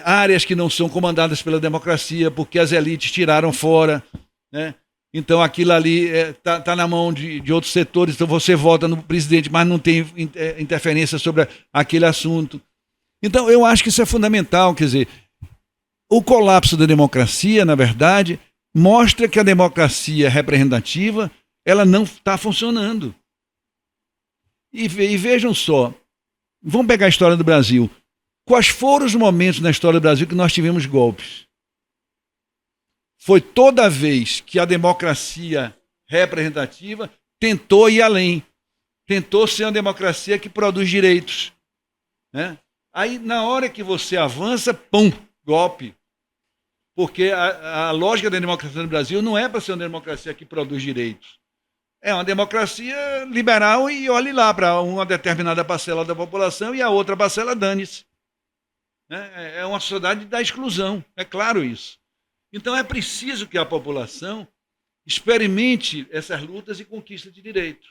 áreas que não são comandadas pela democracia, porque as elites tiraram fora, né? Então aquilo ali está na mão de outros setores, então você vota no presidente, mas não tem interferência sobre aquele assunto. Então eu acho que isso é fundamental, quer dizer, o colapso da democracia, na verdade, mostra que a democracia representativa ela não está funcionando. E vejam só, vamos pegar a história do Brasil. Quais foram os momentos na história do Brasil que nós tivemos golpes? Foi toda vez que a democracia representativa tentou ir além, tentou ser uma democracia que produz direitos, né? Aí, na hora que você avança, pum, golpe. Porque a lógica da democracia no Brasil não é para ser uma democracia que produz direitos. É uma democracia liberal e olhe lá para uma determinada parcela da população e a outra parcela dane-se. É uma sociedade da exclusão, é claro isso. Então é preciso que a população experimente essas lutas e conquistas de direitos.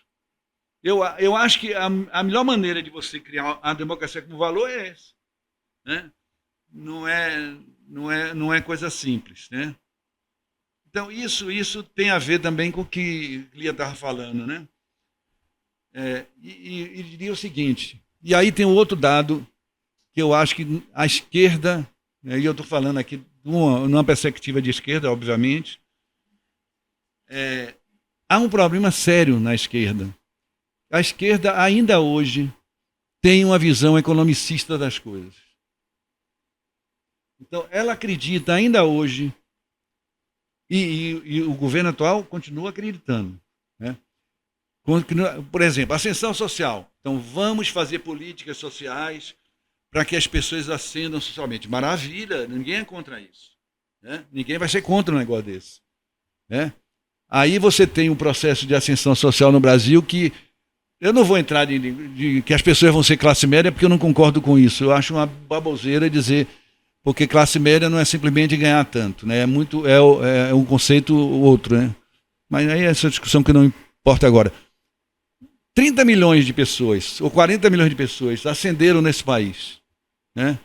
Eu acho que a melhor maneira de você criar a democracia como valor é essa, né? Não é coisa simples, né? Então isso tem a ver também com o que Lia estava falando, né? E diria o seguinte, e aí tem um outro dado que eu acho que a esquerda, e eu estou falando aqui numa perspectiva de esquerda, obviamente, há um problema sério na esquerda. A esquerda ainda hoje tem uma visão economicista das coisas. Então, ela acredita ainda hoje, e o governo atual continua acreditando, né? Por exemplo, ascensão social. Então, vamos fazer políticas sociais para que as pessoas ascendam socialmente. Maravilha, ninguém é contra isso, né? Ninguém vai ser contra um negócio desse, né? Aí você tem um processo de ascensão social no Brasil que eu não vou entrar de que as pessoas vão ser classe média, porque eu não concordo com isso. Eu acho uma baboseira dizer, porque classe média não é simplesmente ganhar tanto, né? É um conceito outro, né? Mas aí essa discussão que não importa agora. 30 milhões de pessoas, ou 40 milhões de pessoas ascenderam nesse país, né?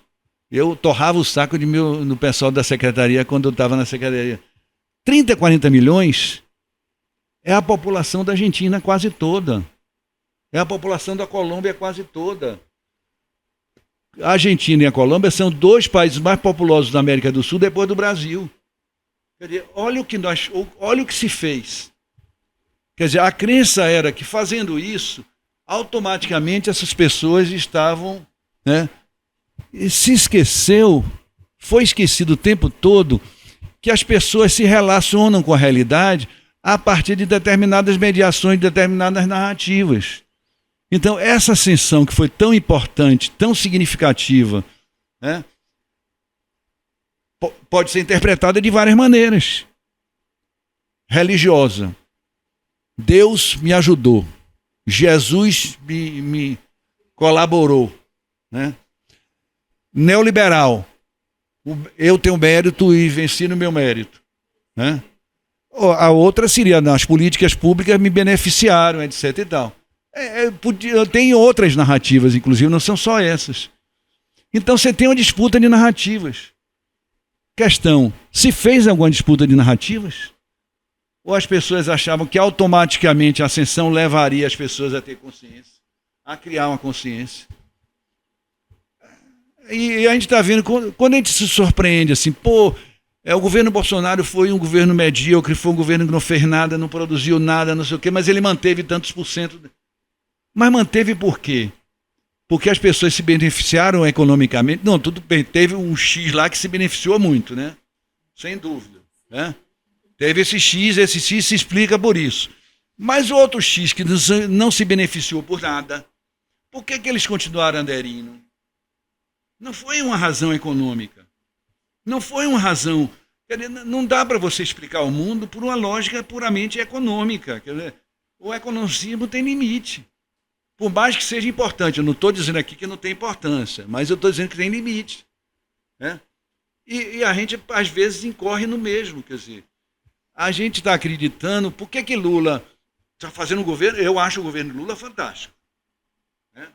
Eu torrava o saco no pessoal da secretaria quando eu estava na secretaria. 30, 40 milhões é a população da Argentina quase toda. É a população da Colômbia quase toda. A Argentina e a Colômbia são dois países mais populosos da América do Sul depois do Brasil. Quer dizer, olha o que se fez. Quer dizer, a crença era que fazendo isso, automaticamente essas pessoas estavam, né? E foi esquecido o tempo todo que as pessoas se relacionam com a realidade a partir de determinadas mediações, de determinadas narrativas. Então, essa ascensão que foi tão importante, tão significativa, né, pode ser interpretada de várias maneiras. Religiosa. Deus me ajudou. Jesus me colaborou, né? Neoliberal. Eu tenho mérito e venci no meu mérito, né? A outra seria, as políticas públicas me beneficiaram, etc. e tal. Tem outras narrativas, inclusive, não são só essas. Então você tem uma disputa de narrativas. Questão, se fez alguma disputa de narrativas? Ou as pessoas achavam que automaticamente a ascensão levaria as pessoas a ter consciência, a criar uma consciência? E a gente está vendo, quando a gente se surpreende assim, o governo Bolsonaro foi um governo medíocre, foi um governo que não fez nada, não produziu nada, não sei o quê, mas ele manteve tantos por cento. Mas manteve por quê? Porque as pessoas se beneficiaram economicamente? Não, tudo bem, teve um X lá que se beneficiou muito, né? Sem dúvida, né? Teve esse X se explica por isso. Mas o outro X que não se beneficiou por nada, por que eles continuaram aderindo? Não foi uma razão econômica. Não foi uma razão. Quer dizer, não dá para você explicar o mundo por uma lógica puramente econômica. Quer dizer, o economicismo tem limite. Por mais que seja importante, eu não estou dizendo aqui que não tem importância, mas eu estou dizendo que tem limite, né? E a gente, às vezes, incorre no mesmo. Quer dizer, a gente está acreditando, por que Lula está fazendo um governo? Eu acho o governo Lula fantástico, né?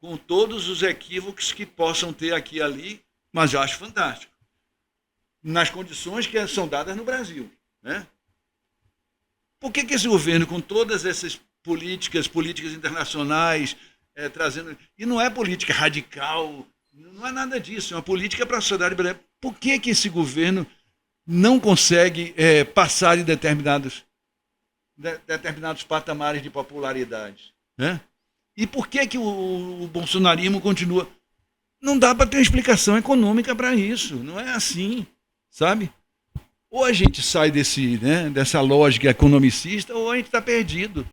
Com todos os equívocos que possam ter aqui e ali, mas eu acho fantástico. Nas condições que são dadas no Brasil, né? Por que esse governo, com todas essas políticas internacionais, trazendo... E não é política radical, não é nada disso, é uma política para a sociedade brasileira. Por que esse governo não consegue passar em determinados patamares de popularidade, né? E por que o bolsonarismo continua? Não dá para ter uma explicação econômica para isso, não é assim, sabe? Ou a gente sai dessa lógica economicista ou a gente está perdido.